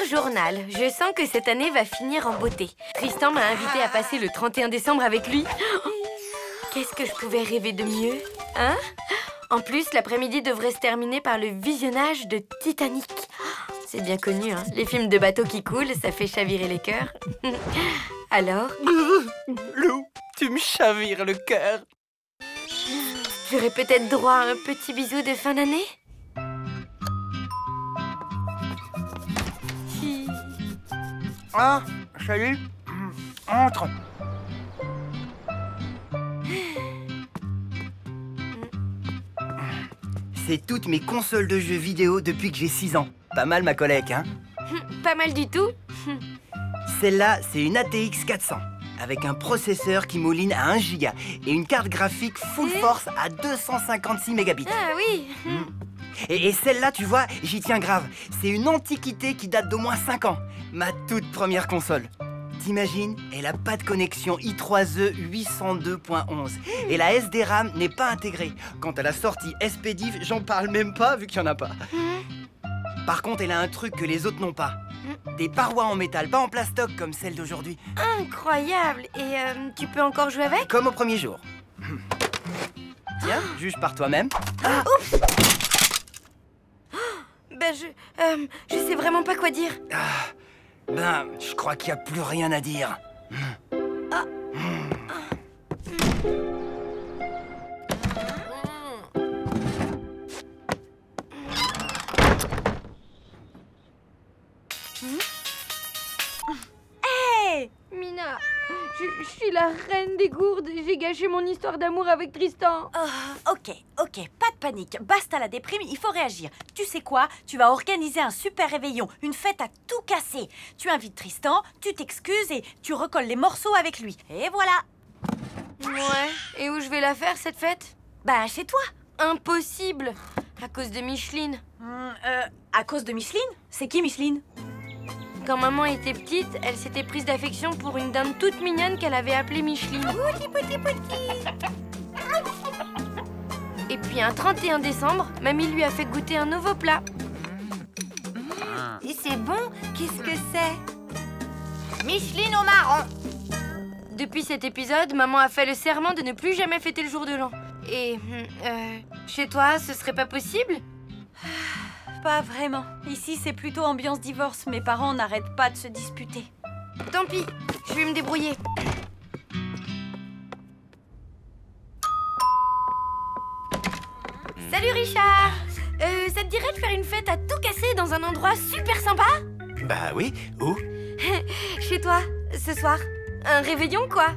Cher journal, je sens que cette année va finir en beauté. Tristan m'a invité à passer le 31 décembre avec lui. Qu'est-ce que je pouvais rêver de mieux, hein? En plus, l'après-midi devrait se terminer par le visionnage de Titanic. C'est bien connu, hein? Les films de bateaux qui coulent, ça fait chavirer les cœurs. Alors? Lou, tu me chavires le cœur. J'aurais peut-être droit à un petit bisou de fin d'année? Ah, salut. Entre. C'est toutes mes consoles de jeux vidéo depuis que j'ai 6 ans. Pas mal ma collègue, hein? Pas mal du tout. Celle-là, c'est une ATX 400, avec un processeur qui mouline à 1 Go et une carte graphique full force à 256 mégabits. Ah oui. Et celle-là, tu vois, j'y tiens grave. C'est une antiquité qui date d'au moins 5 ans. Ma toute première console. T'imagines, elle a pas de connexion i3E 802.11. Et la SD-RAM n'est pas intégrée. Quant à la sortie SPDIF, j'en parle même pas vu qu'il n'y en a pas. Par contre, elle a un truc que les autres n'ont pas. Des parois en métal, pas en plastoc comme celle d'aujourd'hui. Incroyable. Et tu peux encore jouer avec? Comme au premier jour. Tiens, juge par toi-même. Ah, oups. Ben, je sais vraiment pas quoi dire. Ben, je crois qu'il n'y a plus rien à dire. Hey Mina, je suis la reine des gourdes. J'ai gâché mon histoire d'amour avec Tristan. Ok, pas de panique. Basta la déprime, il faut réagir. Tu sais quoi? Tu vas organiser un super réveillon, une fête à tout casser. Tu invites Tristan, tu t'excuses et tu recolles les morceaux avec lui. Et voilà. Ouais, et où je vais la faire cette fête? Ben, chez toi. Impossible, à cause de Micheline. À cause de Micheline? C'est qui Micheline? Quand maman était petite, elle s'était prise d'affection pour une dame toute mignonne qu'elle avait appelée Micheline. Et puis un 31 décembre, mamie lui a fait goûter un nouveau plat. Et c'est bon? Qu'est-ce que c'est? Micheline au marron. Depuis cet épisode, maman a fait le serment de ne plus jamais fêter le jour de l'an. Et chez toi, ce serait pas possible? Pas vraiment. Ici, c'est plutôt ambiance divorce. Mes parents n'arrêtent pas de se disputer. Tant pis, je vais me débrouiller. Salut Richard. Ça te dirait de faire une fête à tout casser dans un endroit super sympa? Bah oui, où? Chez toi, ce soir. Un réveillon, quoi.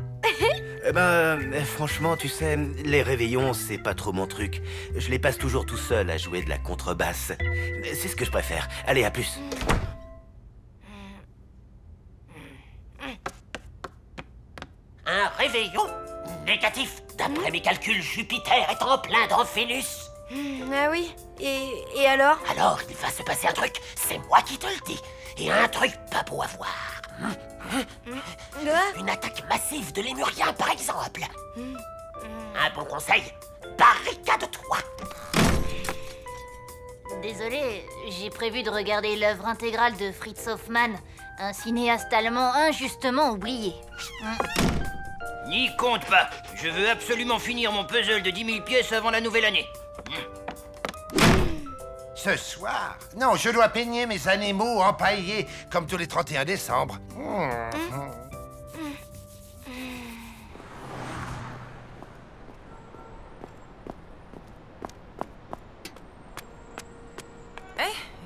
Franchement, tu sais, les réveillons, c'est pas trop mon truc. Je les passe toujours tout seul à jouer de la contrebasse. C'est ce que je préfère. Allez, à plus. Un réveillon négatif. D'après mes calculs, Jupiter est en plein dans Vénus. Ah oui. Et alors? Alors, il va se passer un truc, c'est moi qui te le dis. Et un truc pas beau à voir. Une attaque massive de lémuriens, par exemple. Un bon conseil, barricade-toi. Désolé, j'ai prévu de regarder l'œuvre intégrale de Fritz Hoffmann, un cinéaste allemand injustement oublié. N'y compte pas. Je veux absolument finir mon puzzle de 10 000 pièces avant la nouvelle année. Ce soir? Non, je dois peigner mes animaux empaillés, comme tous les 31 décembre.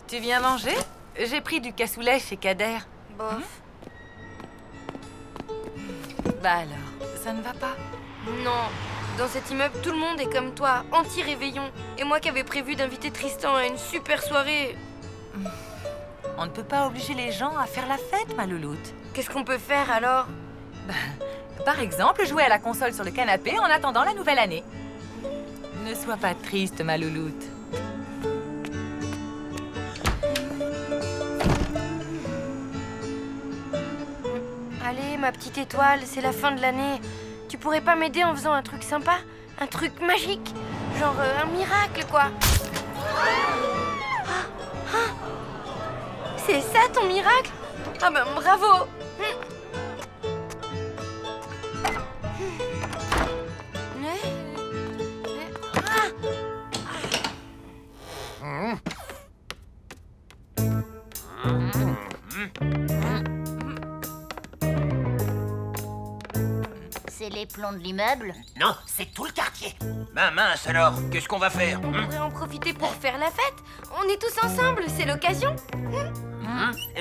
Tu viens manger? J'ai pris du cassoulet chez Kader. Bof. Bah alors, ça ne va pas? Non. Dans cet immeuble, tout le monde est comme toi, anti-réveillon. Et moi qui avais prévu d'inviter Tristan à une super soirée. On ne peut pas obliger les gens à faire la fête, ma louloute. Qu'est-ce qu'on peut faire alors? Par exemple, jouer à la console sur le canapé en attendant la nouvelle année. Ne sois pas triste, ma louloute. Allez, ma petite étoile, c'est la fin de l'année. Tu pourrais pas m'aider en faisant un truc sympa? Un truc magique? Genre un miracle, quoi. C'est ça ton miracle? Ah ben bravo! C'est les plombs de l'immeuble? Non, c'est tout le quartier. Ben mince alors, qu'est-ce qu'on va faire? On pourrait en profiter pour faire la fête. On est tous ensemble, c'est l'occasion.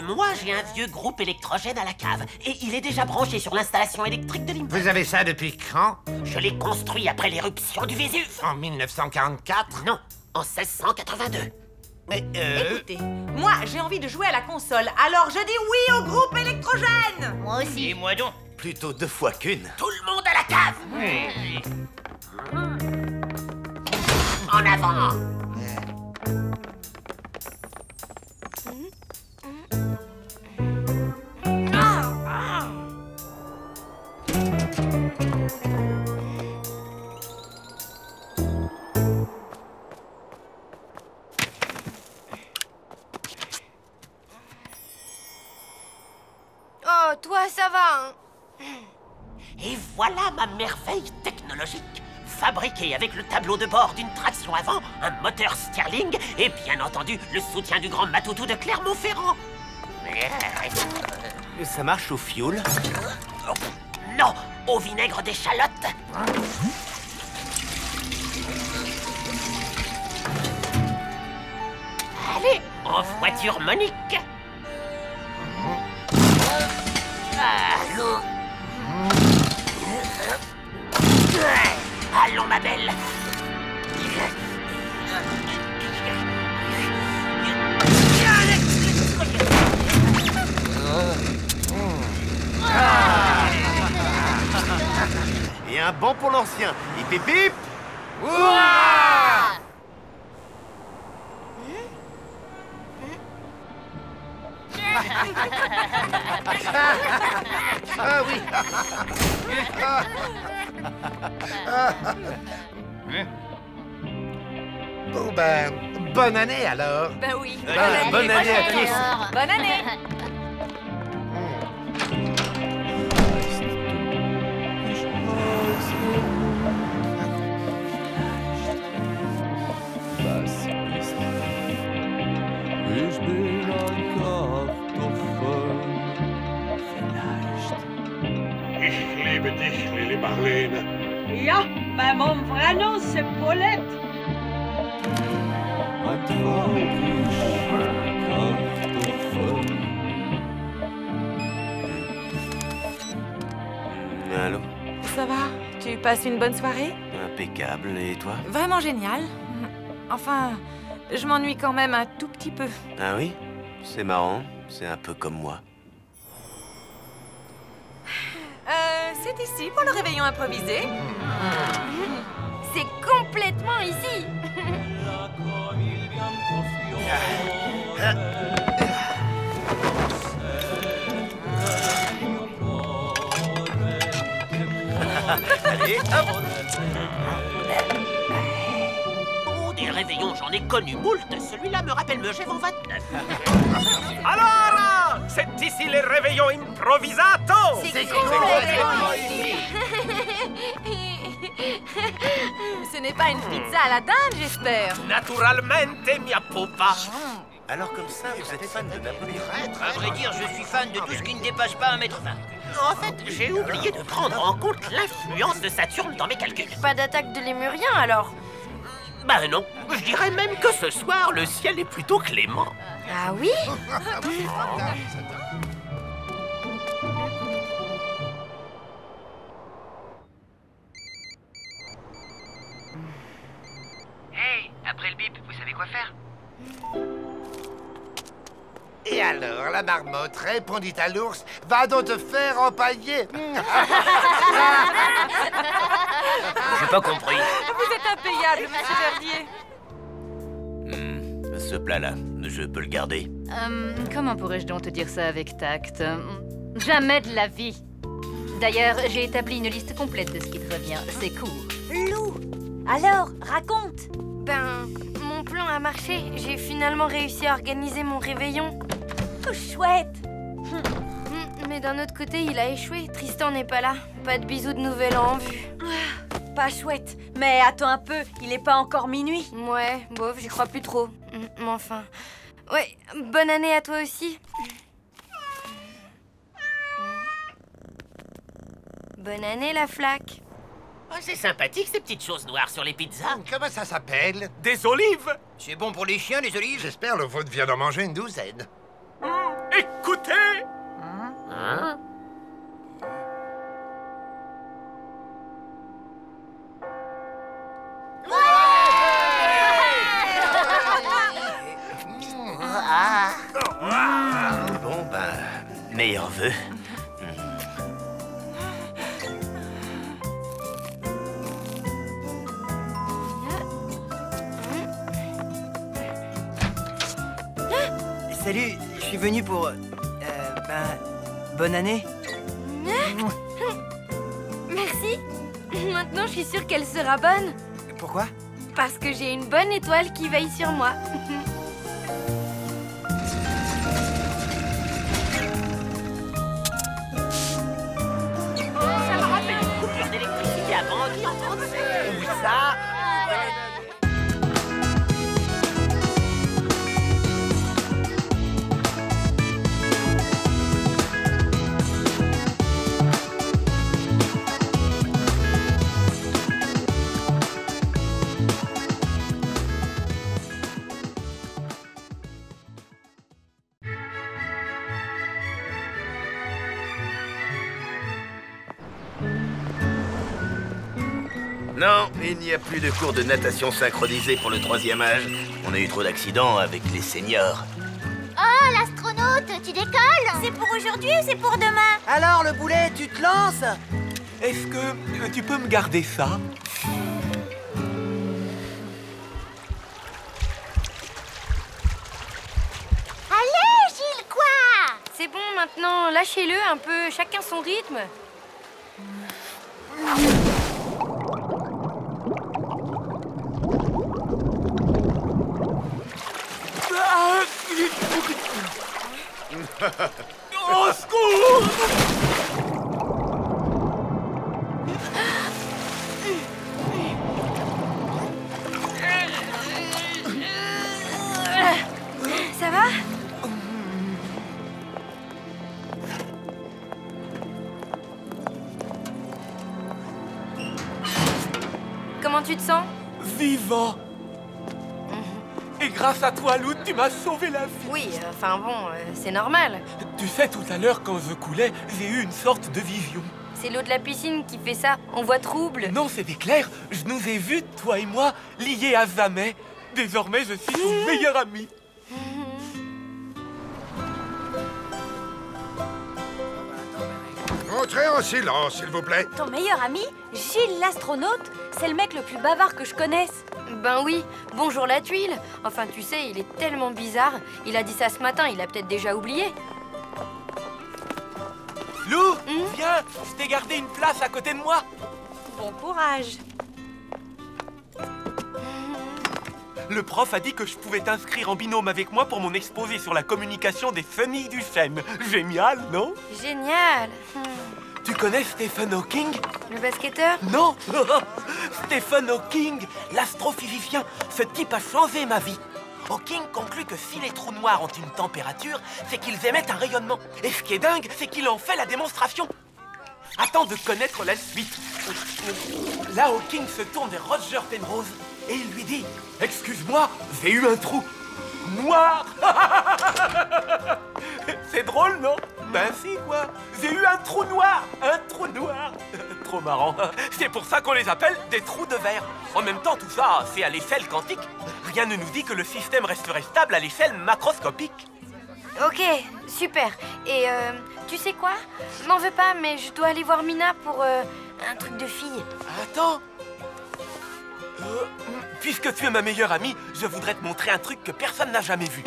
Moi, j'ai un vieux groupe électrogène à la cave. Et il est déjà branché sur l'installation électrique de l'immeuble. Vous avez ça depuis quand? Je l'ai construit après l'éruption du Vésuve. En 1944? Non, en 1682. Mais Écoutez, moi j'ai envie de jouer à la console, alors je dis oui au groupe électrogène. Moi aussi. Et moi donc? Plutôt 2 fois qu'une. Tout le monde à la cave. En avant. Oh, toi, ça va, hein? Et voilà ma merveille technologique. Fabriquée avec le tableau de bord d'une traction avant, un moteur Stirling et bien entendu le soutien du grand Matoutou de Clermont-Ferrand. Ça marche au fioul? Non, au vinaigre d'échalote. Allez, en voiture Monique. Allons. Allons, ma belle. Et un banc pour l'ancien. Hip hip hip. ah oui. Bon ben, bonne année alors. Ben oui. Bonne année à tous. Alors. Bonne année. Ich liebe dich, Lili Marlene. Ja, maar mon vrai nom c'est Paulette. Allô? Ça va? Tu passes une bonne soirée? Impeccable. Et toi? Vraiment génial. Enfin, je m'ennuie quand même un tout petit peu. Ah oui? C'est marrant. C'est un peu comme moi. C'est ici pour le réveillon improvisé. C'est complètement ici. Allez, hop! Oh, des réveillons, j'en ai connu moult. Celui-là me rappelle Megève en 29. Alors, c'est ici les réveillons improvisato. C'est complètement ici. Ce n'est pas une pizza à la dinde, j'espère. Naturalmente, mia pupa. Alors comme ça, vous êtes fan de Napoléon? À vrai dire, je suis fan de tout ce qui ne dépasse pas 1,20 m. En fait, j'ai oublié de prendre en compte l'influence de Saturne dans mes calculs. Pas d'attaque de lémurien alors? Bah non, je dirais même que ce soir, le ciel est plutôt clément. Ah oui? Hey, après le bip, vous savez quoi faire? Et alors, la marmotte répondit à l'ours, va donc te faire empailler. J'ai pas compris. Vous êtes impayable, monsieur Verdier. Ce plat-là, je peux le garder. Comment pourrais-je donc te dire ça avec tact? Jamais de la vie. D'ailleurs, j'ai établi une liste complète de ce qui te revient. C'est court. Lou, alors, raconte. Ben, mon plan a marché. J'ai finalement réussi à organiser mon réveillon. tout chouette. Mais d'un autre côté, il a échoué. Tristan n'est pas là. Pas de bisous de nouvel an en vue. Pas chouette. Mais attends un peu, il est pas encore minuit. Ouais, bof, j'y crois plus trop. Mais enfin... Ouais, bonne année à toi aussi. Bonne année, la flaque. Oh, c'est sympathique, ces petites choses noires sur les pizzas. Comment ça s'appelle? Des olives. C'est bon pour les chiens, les olives? J'espère le vôtre vient d'en manger une douzaine. Écoutez. Hein? Bon, ben, meilleurs vœux. Salut, je suis venu pour... bonne année. Merci. Maintenant, je suis sûre qu'elle sera bonne. Pourquoi? Parce que j'ai une bonne étoile qui veille sur moi. Ça me rappelle une coupure d'électricité à Bangui en 37. Où ça? Non, il n'y a plus de cours de natation synchronisée pour le 3e âge. On a eu trop d'accidents avec les seniors. Oh, l'astronaute, tu décolles? C'est pour aujourd'hui ou c'est pour demain? Alors, le boulet, tu te lances? Est-ce que tu peux me garder ça? Allez, Gilles, quoi? C'est bon, maintenant, lâchez-le un peu, chacun son rythme. Au secours! Ça va? Comment tu te sens? Vivant! Et grâce à toi, Lou, tu m'as sauvé la vie. Oui, enfin bon, c'est normal. Tu sais, tout à l'heure, quand je coulais, j'ai eu une sorte de vision. C'est l'eau de la piscine qui fait ça. On voit trouble. Non, c'était clair. Je nous ai vus, toi et moi, liés à jamais. Désormais, je suis ton meilleur ami. Entrez en silence, s'il vous plaît. Ton meilleur ami, Gilles l'astronaute, c'est le mec le plus bavard que je connaisse. Ben oui, bonjour la tuile. Enfin, tu sais, il est tellement bizarre. Il a dit ça ce matin, il a peut-être déjà oublié. Lou, viens, je t'ai gardé une place à côté de moi. Bon courage. Le prof a dit que je pouvais t'inscrire en binôme avec moi pour mon exposé sur la communication des familles du SEM. Génial, non? Génial. Tu connais Stephen Hawking? Le basketteur? Non. Stephen Hawking, l'astrophysicien. Ce type a changé ma vie. Hawking conclut que si les trous noirs ont une température, c'est qu'ils émettent un rayonnement. Et ce qui est dingue, c'est qu'il en fait la démonstration. Attends de connaître la suite. Là, Hawking se tourne vers Roger Penrose et il lui dit « Excuse-moi, j'ai eu un trou noir !» C'est drôle, non? Ben si, quoi. J'ai eu un trou noir. Un trou noir. Trop marrant. C'est pour ça qu'on les appelle des trous de verre. En même temps, tout ça, c'est à l'échelle quantique. Rien ne nous dit que le système resterait stable à l'échelle macroscopique. Ok, super. Et tu sais quoi? M'en veux pas, mais je dois aller voir Mina pour un truc de fille. Attends. Puisque tu es ma meilleure amie, je voudrais te montrer un truc que personne n'a jamais vu.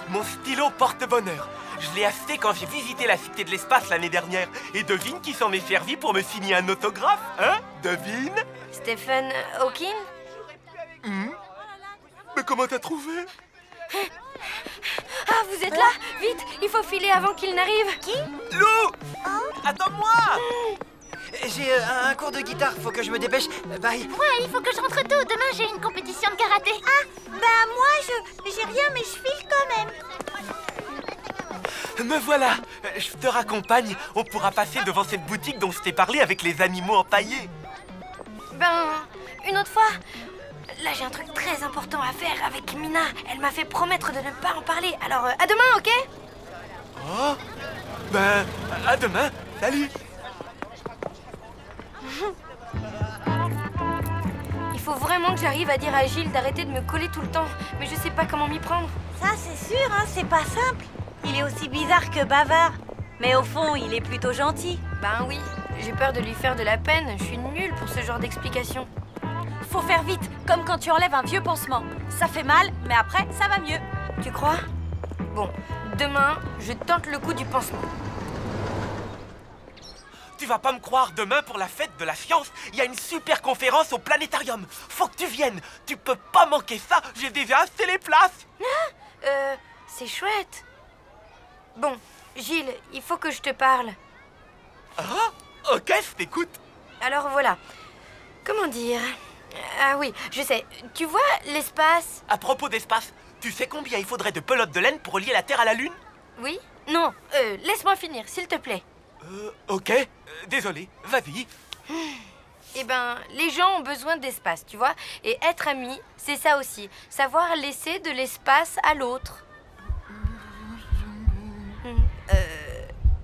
Mon stylo porte-bonheur. Je l'ai acheté quand j'ai visité la Cité de l'Espace l'année dernière. Et devine qui s'en est servi pour me signer un autographe, hein? Devine? Stephen Hawking? Mais comment t'as trouvé? Ah, vous êtes là? Vite, il faut filer avant qu'il n'arrive. Qui? Lou! Attends-moi! J'ai un cours de guitare, faut que je me dépêche. Bye. Ouais, il faut que je rentre tôt. Demain, j'ai une compétition de karaté. Ah, bah moi, j'ai rien, mais je file quand même. Me voilà! Je te raccompagne. On pourra passer devant cette boutique dont je t'ai parlé avec les animaux empaillés. Ben, une autre fois. Là, j'ai un truc très important à faire avec Mina. Elle m'a fait promettre de ne pas en parler. Alors, à demain, ok? Oh! Ben, à demain. Salut! Il faut vraiment que j'arrive à dire à Gilles d'arrêter de me coller tout le temps. Mais je sais pas comment m'y prendre. Ça, c'est sûr, hein, c'est pas simple. Il est aussi bizarre que bavard. Mais au fond, il est plutôt gentil. Ben oui, j'ai peur de lui faire de la peine. Je suis nulle pour ce genre d'explication. Faut faire vite, comme quand tu enlèves un vieux pansement. Ça fait mal, mais après, ça va mieux. Tu crois? Bon, demain, je tente le coup du pansement. Tu vas pas me croire, demain pour la fête de la science, il y a une super conférence au planétarium. Faut que tu viennes. Tu peux pas manquer ça, j'ai déjà acheté les places. C'est chouette. Bon, Gilles, il faut que je te parle. Ah, ok, je t'écoute. Alors voilà, comment dire? Ah oui, je sais. Tu vois l'espace? À propos d'espace, tu sais combien il faudrait de pelotes de laine pour relier la Terre à la Lune? Oui? Non, laisse-moi finir, s'il te plaît. Ok, désolé, vas-y. Eh ben, les gens ont besoin d'espace, tu vois? Et être amis, c'est ça aussi. Savoir laisser de l'espace à l'autre.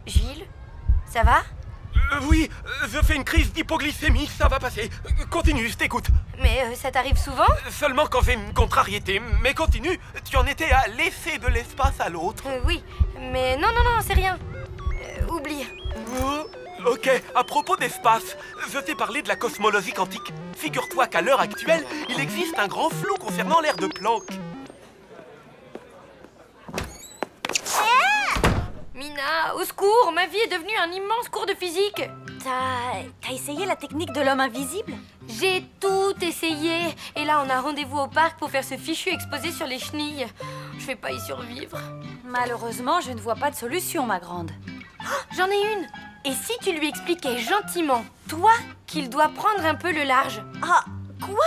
Gilles? Ça va? Oui, je fais une crise d'hypoglycémie, ça va passer. Continue, je t'écoute. Mais ça t'arrive souvent? Seulement quand j'ai une contrariété. Mais continue, tu en étais à laisser de l'espace à l'autre. Oui, mais non, c'est rien. Oublie. Ok, à propos d'espace, je t'ai parlé de la cosmologie quantique. Figure-toi qu'à l'heure actuelle, il existe un grand flou concernant l'aire de Planck. Mina, au secours, ma vie est devenue un immense cours de physique. T'as essayé la technique de l'homme invisible? J'ai tout essayé. Et là, on a rendez-vous au parc pour faire ce fichu exposé sur les chenilles. Je vais pas y survivre. Malheureusement, je ne vois pas de solution, ma grande. Oh, j'en ai une. Et si tu lui expliquais gentiment, toi, qu'il doit prendre un peu le large? Ah, quoi?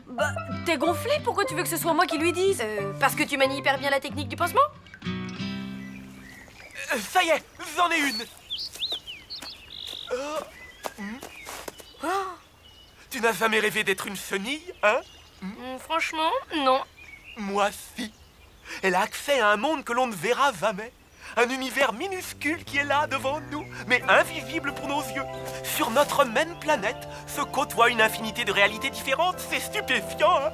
Bah, t'es gonflé? Pourquoi tu veux que ce soit moi qui lui dise? Parce que tu manies hyper bien la technique du pansement? Ça y est, j'en ai une. Tu n'as jamais rêvé d'être une chenille, hein? Franchement, non. Moi, si. Elle a accès à un monde que l'on ne verra jamais. Un univers minuscule qui est là devant nous, mais invisible pour nos yeux. Sur notre même planète se côtoie une infinité de réalités différentes. C'est stupéfiant, hein?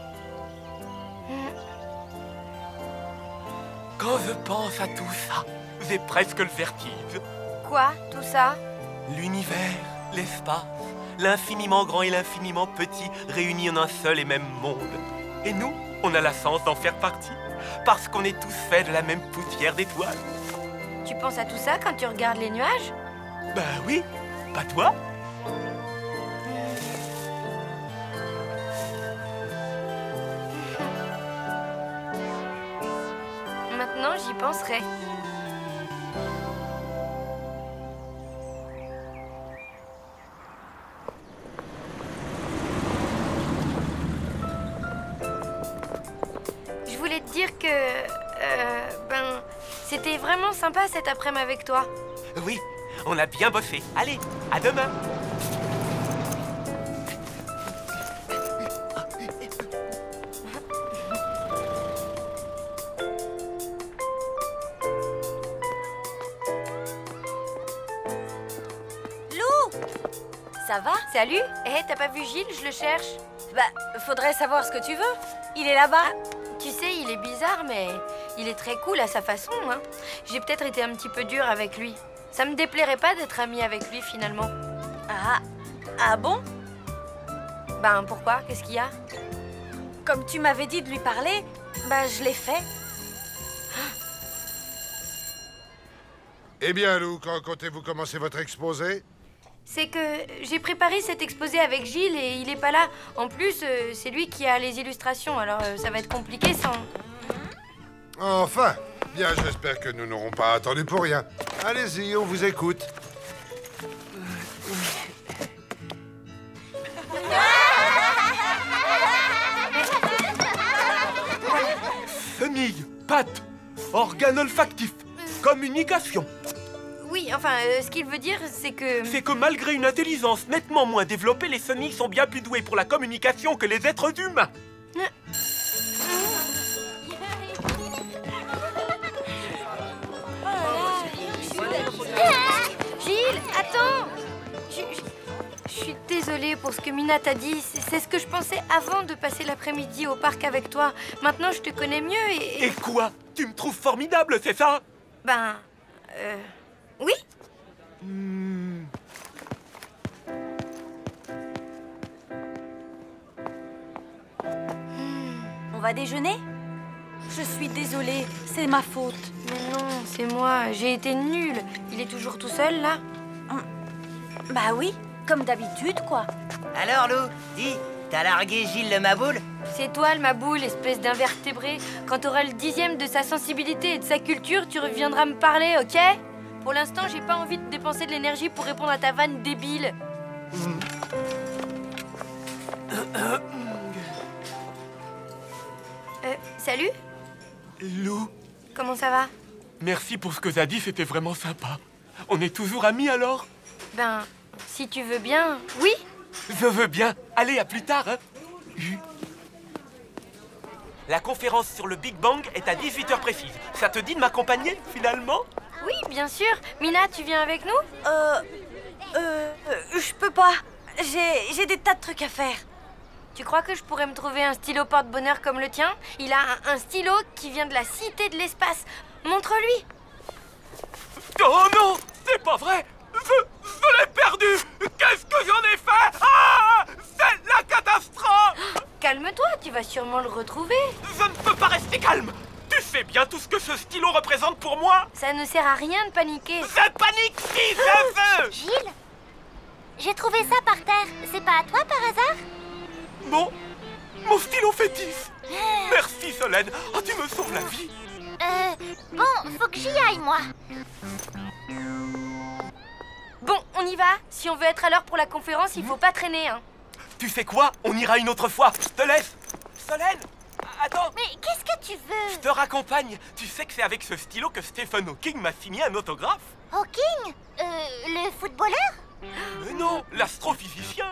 Quand je pense à tout ça, j'ai presque le vertige. Quoi, tout ça? L'univers, l'espace, l'infiniment grand et l'infiniment petit réunis en un seul et même monde. Et nous, on a la chance d'en faire partie, parce qu'on est tous faits de la même poussière d'étoiles. Tu penses à tout ça quand tu regardes les nuages? Ben oui, pas toi? Maintenant, j'y penserai. Je voulais te dire que... c'était vraiment sympa cet après-midi avec toi. Oui, on a bien bossé. Allez, à demain. Lou! Ça va? Salut. T'as pas vu Gilles? Je le cherche. Bah, faudrait savoir ce que tu veux. Il est là-bas. Tu sais, il est bizarre, mais il est très cool à sa façon, hein. J'ai peut-être été un petit peu dure avec lui. Ça me déplairait pas d'être amie avec lui, finalement. Ah bon? Ben, pourquoi? Qu'est-ce qu'il y a? Comme tu m'avais dit de lui parler, bah je l'ai fait. Eh bien, Lou, quand comptez-vous commencer votre exposé? C'est que j'ai préparé cet exposé avec Gilles et il est pas là. En plus, c'est lui qui a les illustrations, alors ça va être compliqué sans... Enfin, Bien, j'espère que nous n'aurons pas attendu pour rien. Allez-y, on vous écoute. Semille, patte, organe olfactif, communication. Oui, enfin, ce qu'il veut dire, c'est que... C'est que malgré une intelligence nettement moins développée, les semilles sont bien plus douées pour la communication que les êtres humains. Gilles, attends! Je suis désolée pour ce que Mina t'a dit. C'est ce que je pensais avant de passer l'après-midi au parc avec toi. Maintenant, je te connais mieux et... Et quoi? Tu me trouves formidable, c'est ça? Ben... oui. On va déjeuner? Je suis désolée, c'est ma faute. Mais non, c'est moi. J'ai été nulle. Il est toujours tout seul, là? Bah oui, comme d'habitude, quoi. Alors, Lou, dis, t'as largué Gilles le Maboule? C'est toi, le Maboule, espèce d'invertébré. Quand t'auras le 10e de sa sensibilité et de sa culture, tu reviendras me parler, ok? Pour l'instant, j'ai pas envie de dépenser de l'énergie pour répondre à ta vanne débile. Salut? Lou, Comment ça va? merci pour ce que t'as dit, c'était vraiment sympa. On est toujours amis alors? Ben, si tu veux bien, oui? Je veux bien. Allez, à plus tard, hein. La conférence sur le Big Bang est à 18h précise. Ça te dit de m'accompagner, finalement? Oui, bien sûr. Mina, tu viens avec nous? Je peux pas. J'ai des tas de trucs à faire. Tu crois que je pourrais me trouver un stylo porte-bonheur comme le tien? Il a un stylo qui vient de la cité de l'espace. Montre-lui. Oh non, c'est pas vrai. Je l'ai perdu. Qu'est-ce que j'en ai fait? Ah, c'est la catastrophe. Calme-toi, tu vas sûrement le retrouver. Je ne peux pas rester calme. Tu sais bien tout ce que ce stylo représente pour moi. Ça ne sert à rien de paniquer. Je panique si je veux. Gilles, j'ai trouvé ça par terre. C'est pas à toi par hasard? Mon stylo fétiche. Merci Solène. Oh, tu me sauves la vie. Bon, faut que j'y aille, moi. Bon, on y va. Si on veut être à l'heure pour la conférence, il faut pas traîner, hein. Tu sais quoi? On ira une autre fois. Je te laisse. Solène, attends. Mais qu'est-ce que tu veux? Je te raccompagne. Tu sais que c'est avec ce stylo que Stephen Hawking m'a signé un autographe? Hawking? Le footballeur? Mais non, l'astrophysicien.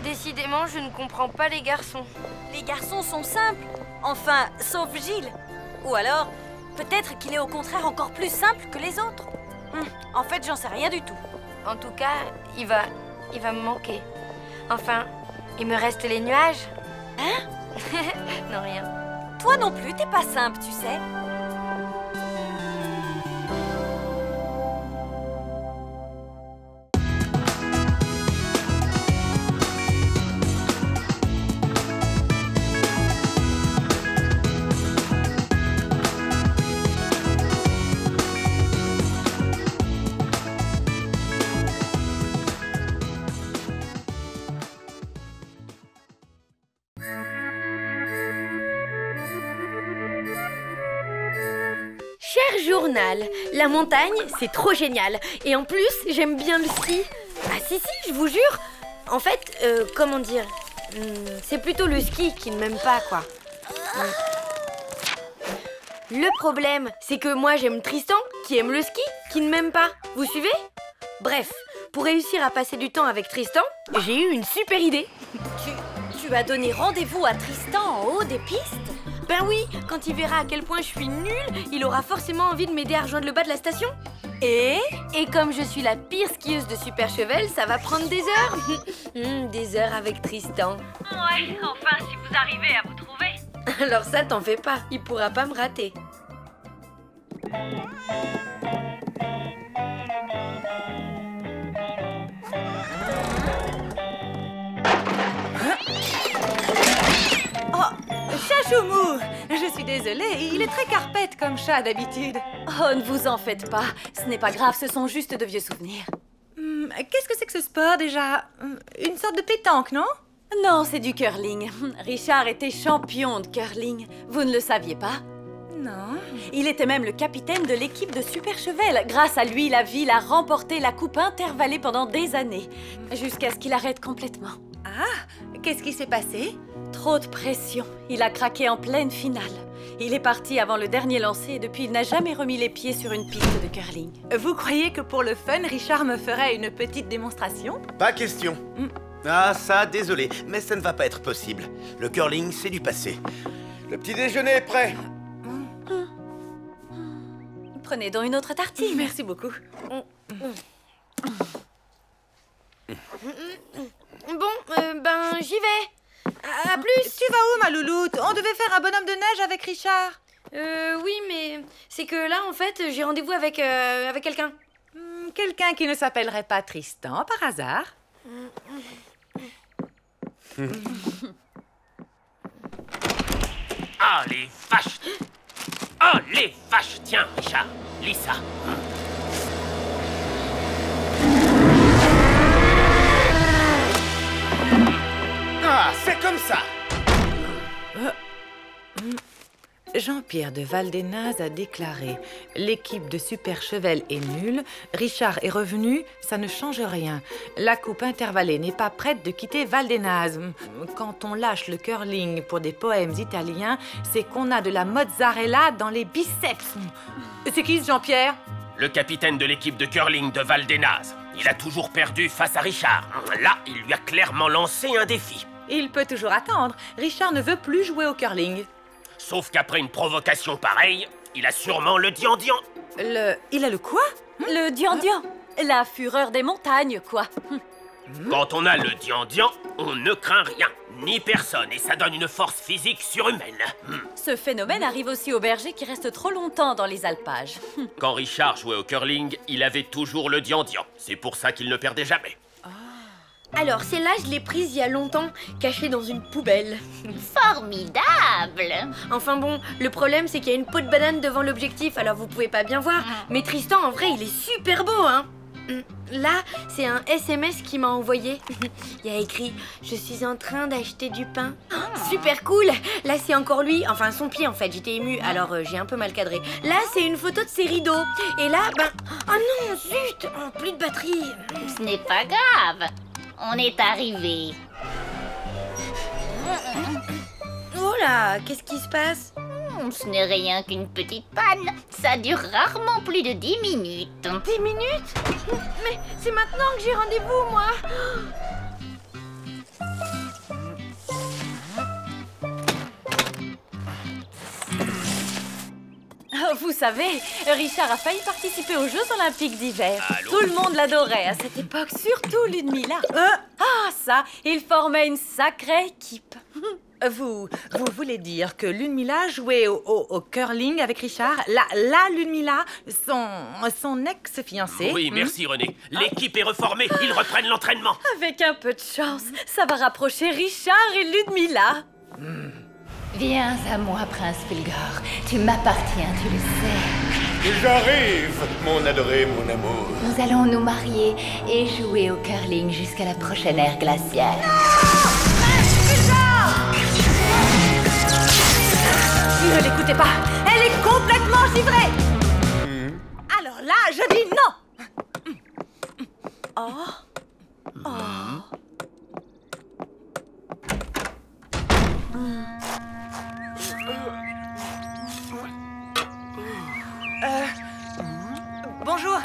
Décidément, je ne comprends pas les garçons. Les garçons sont simples. Enfin, sauf Gilles. Ou alors, peut-être qu'il est au contraire encore plus simple que les autres. En fait, j'en sais rien du tout. En tout cas, il va me manquer. Enfin, il me reste les nuages. Hein? Non, rien. Toi non plus, t'es pas simple, tu sais. Cher journal, la montagne, c'est trop génial. Et en plus, j'aime bien le ski. Ah si, je vous jure. En fait, comment dire, c'est plutôt le ski qui ne m'aime pas, quoi. Le problème, c'est que moi, j'aime Tristan, qui aime le ski, qui ne m'aime pas. Vous suivez? Bref, pour réussir à passer du temps avec Tristan, j'ai eu une super idée. Tu as donné rendez-vous à Tristan en haut des pistes? Ben oui, quand il verra à quel point je suis nulle, il aura forcément envie de m'aider à rejoindre le bas de la station. Et comme je suis la pire skieuse de Super Chevel, ça va prendre des heures. Des heures avec Tristan. Ouais, enfin, si vous arrivez à vous trouver. Alors ça, t'en fais pas, il pourra pas me rater. Chachoumou, je suis désolée, il est très carpette comme chat d'habitude. Oh, ne vous en faites pas. Ce n'est pas grave, ce sont juste de vieux souvenirs. Qu'est-ce que c'est que ce sport déjà? Une sorte de pétanque, non? Non, c'est du curling. Richard était champion de curling. Vous ne le saviez pas? Non. Il était même le capitaine de l'équipe de Super Chevel. Grâce à lui, la ville a remporté la coupe intervallée pendant des années. Jusqu'à ce qu'il arrête complètement. Ah, qu'est-ce qui s'est passé? Trop de pression. Il a craqué en pleine finale. Il est parti avant le dernier lancer et depuis, il n'a jamais remis les pieds sur une piste de curling. Vous croyez que pour le fun, Richard me ferait une petite démonstration? Pas question. Ah, ça, désolé, mais ça ne va pas être possible. Le curling, c'est du passé. Le petit déjeuner est prêt. Prenez donc une autre tartine. Merci beaucoup. Bon, ben, j'y vais. À plus. Tu vas où, ma louloute? On devait faire un bonhomme de neige avec Richard. Oui, mais c'est que là, en fait, j'ai rendez-vous avec quelqu'un. Quelqu'un qui ne s'appellerait pas Tristan, par hasard? Ah, les vaches! Oh, les vaches! Tiens, Richard, lis ça. Ah, c'est comme ça! Jean-Pierre de Valdenaz a déclaré « L'équipe de Super Chevel est nulle, Richard est revenu, ça ne change rien. La coupe intervallée n'est pas prête de quitter Valdenaz. Quand on lâche le curling pour des poèmes italiens, c'est qu'on a de la mozzarella dans les biceps. » C'est qui ce Jean-Pierre? Le capitaine de l'équipe de curling de Valdenaz. Il a toujours perdu face à Richard. Là, il lui a clairement lancé un défi. Il peut toujours attendre. Richard ne veut plus jouer au curling. Sauf qu'après une provocation pareille, il a sûrement le dian-dian. Il a le quoi? Le dian-dian. La fureur des montagnes, quoi. Quand on a le dian-dian, on ne craint rien, ni personne, et ça donne une force physique surhumaine. Ce phénomène arrive aussi aux bergers qui restent trop longtemps dans les alpages. Quand Richard jouait au curling, il avait toujours le dian-dian. C'est pour ça qu'il ne perdait jamais. Alors, celle-là, je l'ai prise il y a longtemps, cachée dans une poubelle. Formidable! Enfin bon, le problème, c'est qu'il y a une peau de banane devant l'objectif, alors vous pouvez pas bien voir. Mais Tristan, en vrai, il est super beau, hein. Là, c'est un SMS qu'il m'a envoyé. Il y a écrit « Je suis en train d'acheter du pain. » Super cool. Là, c'est encore lui, enfin son pied en fait, j'étais émue, alors j'ai un peu mal cadré. Là, c'est une photo de ses rideaux. Et là, ben... Oh non, zut, plus de batterie. Ce n'est pas grave. On est arrivé. Oh là, qu'est-ce qui se passe? Ce n'est rien qu'une petite panne. Ça dure rarement plus de 10 minutes. 10 minutes? Mais c'est maintenant que j'ai rendez-vous, moi. Vous savez, Richard a failli participer aux Jeux Olympiques d'hiver. Tout le monde l'adorait à cette époque, surtout Ludmilla. Ah ça, il formait une sacrée équipe. Vous voulez dire que Ludmilla jouait au curling avec Richard? La Ludmilla, son ex-fiancée? Oui, merci René. L'équipe est reformée, ils reprennent l'entraînement. Avec un peu de chance, ça va rapprocher Richard et Ludmilla. Viens à moi, Prince Fulgor. Tu m'appartiens, tu le sais. J'arrive, mon adoré, mon amour. Nous allons nous marier et jouer au curling jusqu'à la prochaine ère glaciale. Ne l'écoutez pas, elle est complètement givrée. Alors là, je dis non. Bonjour,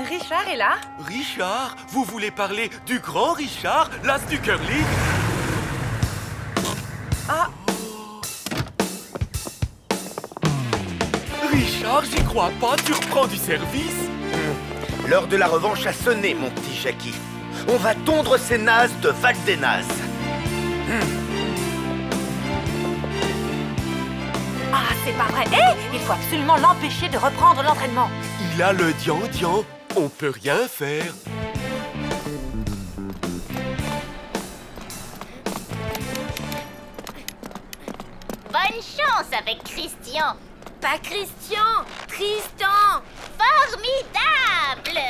Richard est là? Richard? Vous voulez parler du grand Richard, l'as du curling? Richard, j'y crois pas, tu reprends du service? L'heure de la revanche a sonné, mon petit Jackie. On va tondre ces nazes de Valdenaz. Ah, c'est pas vrai. Il faut absolument l'empêcher de reprendre l'entraînement. Il a le dian-dian, on peut rien faire. Bonne chance avec Christian. Pas Christian, Tristan. Formidable!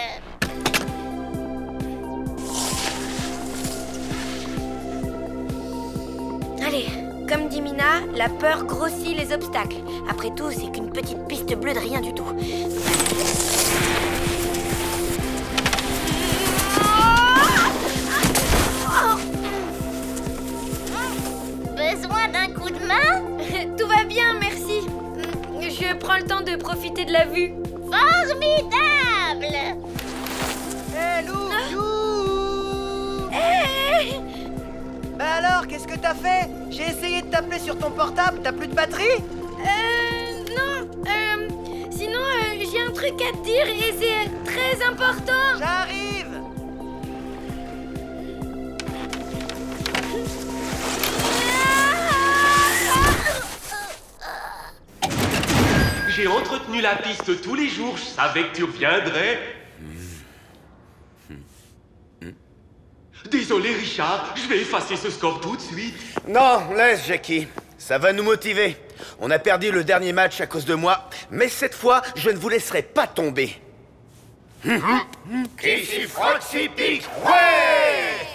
Allez, Comme dit Mina, la peur grossit les obstacles. Après tout, c'est qu'une petite piste bleue de rien du tout. Besoin d'un coup de main? Tout va bien, merci. Je prends le temps de profiter de la vue. Formidable! Hé, Lou! Lou! Hey! Bah alors, qu'est-ce que t'as fait? J'ai essayé de t'appeler sur ton portable, t'as plus de batterie? Non. Sinon, j'ai un truc à te dire et c'est très important. J'arrive! J'ai entretenu la piste tous les jours, je savais que tu reviendrais. Désolé Richard, je vais effacer ce score tout de suite. Non, laisse Jackie. Ça va nous motiver. On a perdu le dernier match à cause de moi, mais cette fois, je ne vous laisserai pas tomber. Ici Froxy Pig, ouais!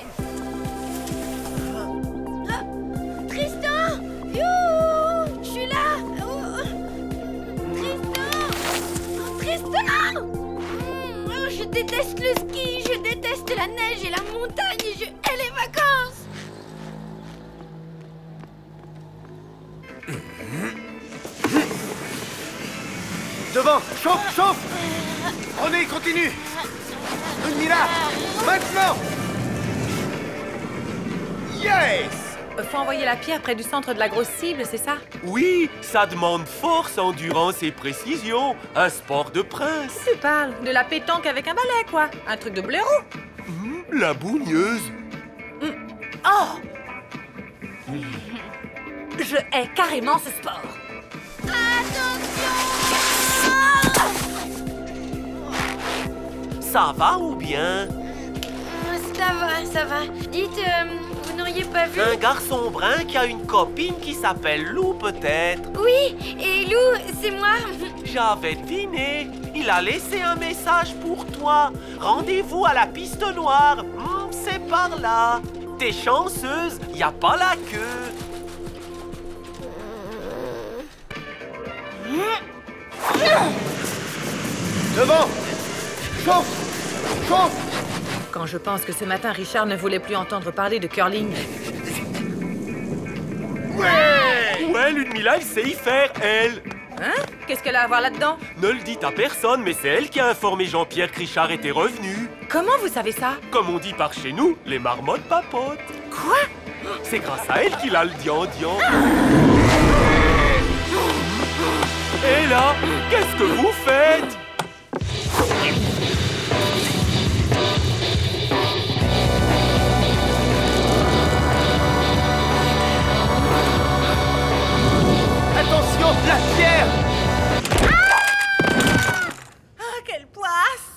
Tristan! Youhou! Je suis là! Tristan! Je déteste le ski, je déteste la neige et la montagne et je hais les vacances! Devant, chauffe, chauffe! Prenez, continue! Mila, maintenant! Yes! Faut envoyer la pierre près du centre de la grosse cible, c'est ça? Oui, ça demande force, endurance et précision. Un sport de prince. Tu parles de la pétanque avec un balai, quoi. Un truc de blaireau. La bougneuse. Oh! Je hais carrément ce sport. Ça va ou bien? Ça va. Dites, vous n'auriez pas vu... Un garçon brun qui a une copine qui s'appelle Lou, peut-être? Oui, et Lou, c'est moi. J'avais deviné. Il a laissé un message pour toi. Rendez-vous à la piste noire. C'est par là. T'es chanceuse, y a pas la queue. Devant! Chauffe! Chauffe! Quand je pense que ce matin, Richard ne voulait plus entendre parler de curling. Ouais, Ludmilla, elle sait y faire, elle. Hein? Qu'est-ce qu'elle a à voir là-dedans? Ne le dites à personne, mais c'est elle qui a informé Jean-Pierre que Richard était revenu. Comment vous savez ça? Comme on dit par chez nous, les marmottes papotent. Quoi? C'est grâce à elle qu'il a le dian-dian. Et là, qu'est-ce que vous faites? Attention, la pierre! Ah, quelle poisse!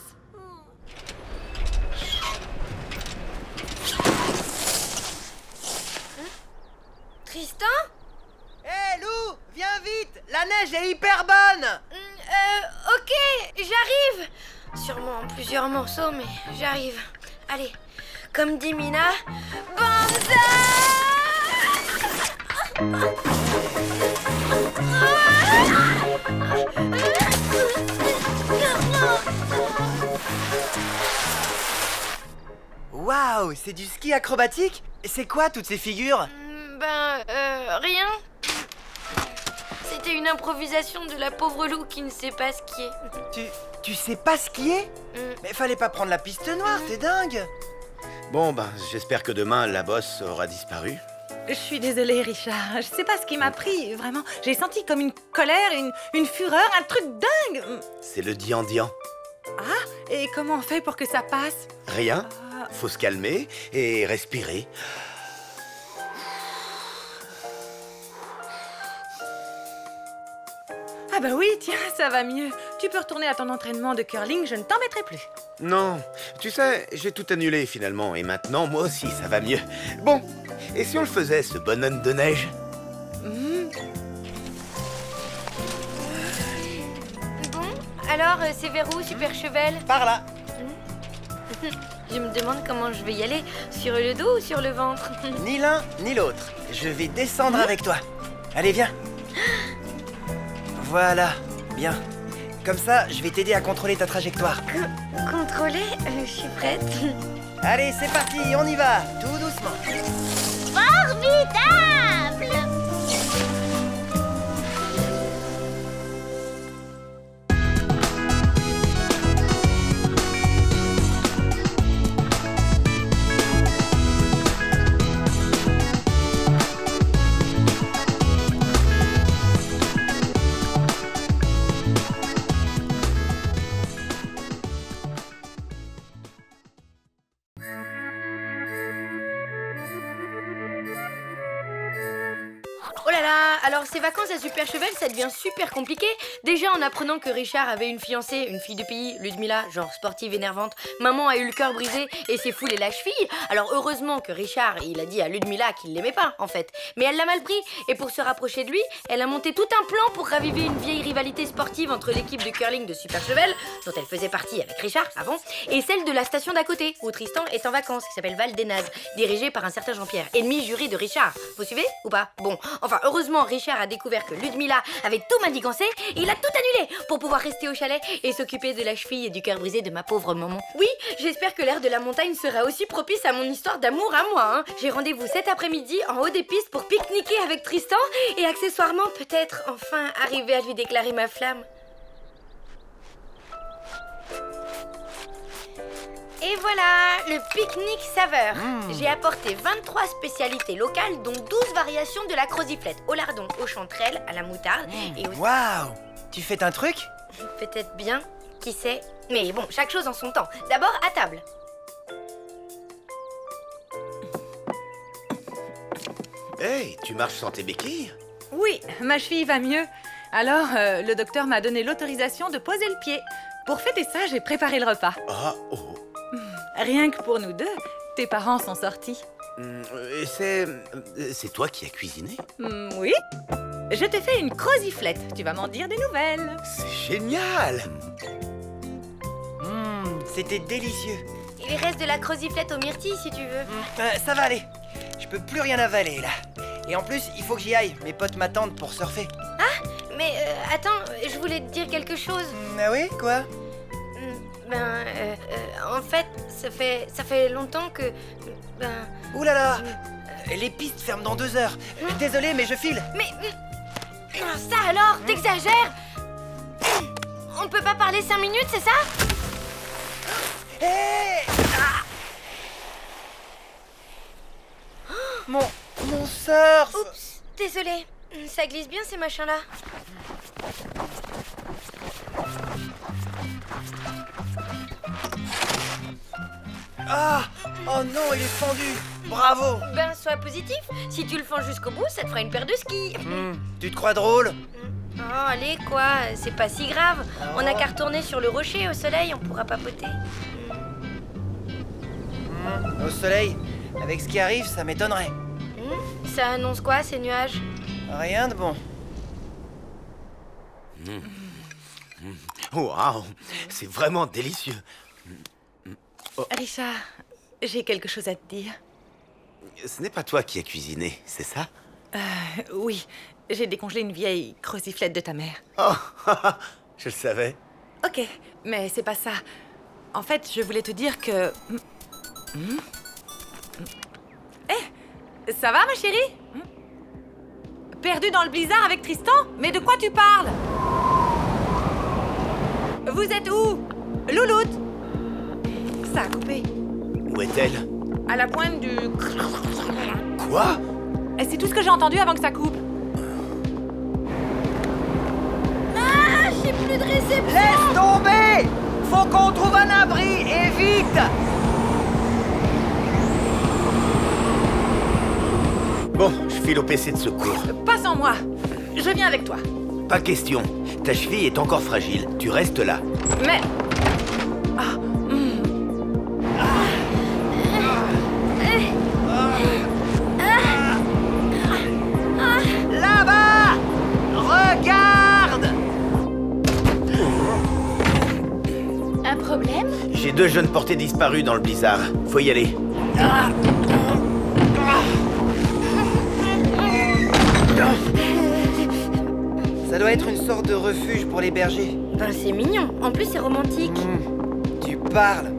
Tristan? Hé, Lou, viens vite! La neige est hyper bonne! Ok, j'arrive. Sûrement en plusieurs morceaux, mais j'arrive. Allez, comme dit Mina, Waouh, c'est du ski acrobatique? C'est quoi toutes ces figures? Rien. C'était une improvisation de la pauvre Lou qui ne sait pas skier. Tu sais pas skier? Mais fallait pas prendre la piste noire, t'es dingue! Bon, ben, j'espère que demain, la bosse aura disparu. Je suis désolée, Richard. Je sais pas ce qui m'a pris, vraiment. J'ai senti comme une colère, une fureur, un truc dingue. C'est le dian-dian. Ah, et comment on fait pour que ça passe? Rien. Faut se calmer et respirer. Ah bah oui, tiens, ça va mieux. Tu peux retourner à ton entraînement de curling, je ne t'embêterai plus. Non, tu sais, j'ai tout annulé finalement, et maintenant, moi aussi, ça va mieux. Bon, et si on le faisait, ce bonhomme de neige? Bon, alors, c'est vers où, Super Chevel? Par là. Je me demande comment je vais y aller. Sur le dos ou sur le ventre? Ni l'un, ni l'autre. Je vais descendre avec toi. Allez, viens. Voilà, bien. Comme ça, je vais t'aider à contrôler ta trajectoire. Contrôler? Je suis prête. Allez, c'est parti, on y va, tout doucement. Formidable! Oh là là, alors ces vacances à Super Cheval, ça devient super compliqué. Déjà en apprenant que Richard avait une fiancée, une fille de pays, Ludmilla, genre sportive énervante. Maman a eu le cœur brisé et s'est foulée la cheville. Alors heureusement que Richard, il a dit à Ludmilla qu'il l'aimait pas en fait. Mais elle l'a mal pris et pour se rapprocher de lui, elle a monté tout un plan pour raviver une vieille rivalité sportive entre l'équipe de curling de Super Cheval, dont elle faisait partie avec Richard avant, et celle de la station d'à côté, où Tristan est en vacances, qui s'appelle Val des Nazes, dirigée par un certain Jean-Pierre, ennemi juré de Richard. Vous suivez ou pas? Bon, enfin heureusement Richard a découvert que Ludmilla avait tout manigancé et il a tout annulé pour pouvoir rester au chalet et s'occuper de la cheville et du cœur brisé de ma pauvre maman. Oui, j'espère que l'air de la montagne sera aussi propice à mon histoire d'amour à moi, hein. J'ai rendez-vous cet après-midi en haut des pistes pour pique-niquer avec Tristan et accessoirement peut-être enfin arriver à lui déclarer ma flamme. Et voilà, le pique-nique saveur. J'ai apporté 23 spécialités locales, dont 12 variations de la croziflette, au lardon, aux chanterelles, à la moutarde et au... Waouh! Tu fais un truc? Peut-être bien, qui sait. Mais bon, chaque chose en son temps. D'abord, à table. Hey, tu marches sans tes béquilles? Oui, ma cheville va mieux. Alors, le docteur m'a donné l'autorisation de poser le pied. Pour fêter ça, j'ai préparé le repas. Ah, oh. Rien que pour nous deux, tes parents sont sortis. Et c'est toi qui as cuisiné? Oui. Je t'ai fait une croziflette. Tu vas m'en dire des nouvelles. C'est génial! C'était délicieux. Il reste de la croziflette aux myrtilles, si tu veux. Ça va aller. Je peux plus rien avaler, là. Et en plus, il faut que j'y aille. Mes potes m'attendent pour surfer. Ah, mais attends, je voulais te dire quelque chose. Ah oui, quoi? En fait, ça fait longtemps que... Ouh là là! Les pistes ferment dans 2 heures. Désolé, mais je file. Mais... ça alors, t'exagères? On peut pas parler 5 minutes, c'est ça? Hé! Mon surf! Oups, désolé. Ça glisse bien ces machins-là. Ah! Oh non, il est fendu! Bravo! Ben, sois positif. Si tu le fends jusqu'au bout, ça te fera une paire de skis. Tu te crois drôle? Oh, allez, quoi. C'est pas si grave. On a qu'à retourner sur le rocher au soleil, on pourra papoter. Au soleil? Avec ce qui arrive, ça m'étonnerait. Ça annonce quoi, ces nuages? Rien de bon. Waouh! C'est vraiment délicieux. Oh. Richard, j'ai quelque chose à te dire. Ce n'est pas toi qui as cuisiné, c'est ça? Oui, j'ai décongelé une vieille croziflette de ta mère. Oh, je le savais. Ok, mais c'est pas ça. En fait, je voulais te dire que... ça va, ma chérie? Perdu dans le blizzard avec Tristan? Mais de quoi tu parles? Vous êtes où? Louloute? Ça a coupé. Où est-elle? À la pointe du... Quoi? Et c'est tout ce que j'ai entendu avant que ça coupe. Ah, j'ai plus de réception! Laisse tomber! Faut qu'on trouve un abri, et vite! Bon, je file au PC de secours. Pas sans moi. Je viens avec toi. Pas question. Ta cheville est encore fragile. Tu restes là. Mais... Là-bas! Regarde! Un problème? J'ai 2 2 jeunes portés disparus dans le blizzard. Faut y aller. Ça doit être une sorte de refuge pour les bergers. Ben, c'est mignon. En plus, c'est romantique. Tu parles.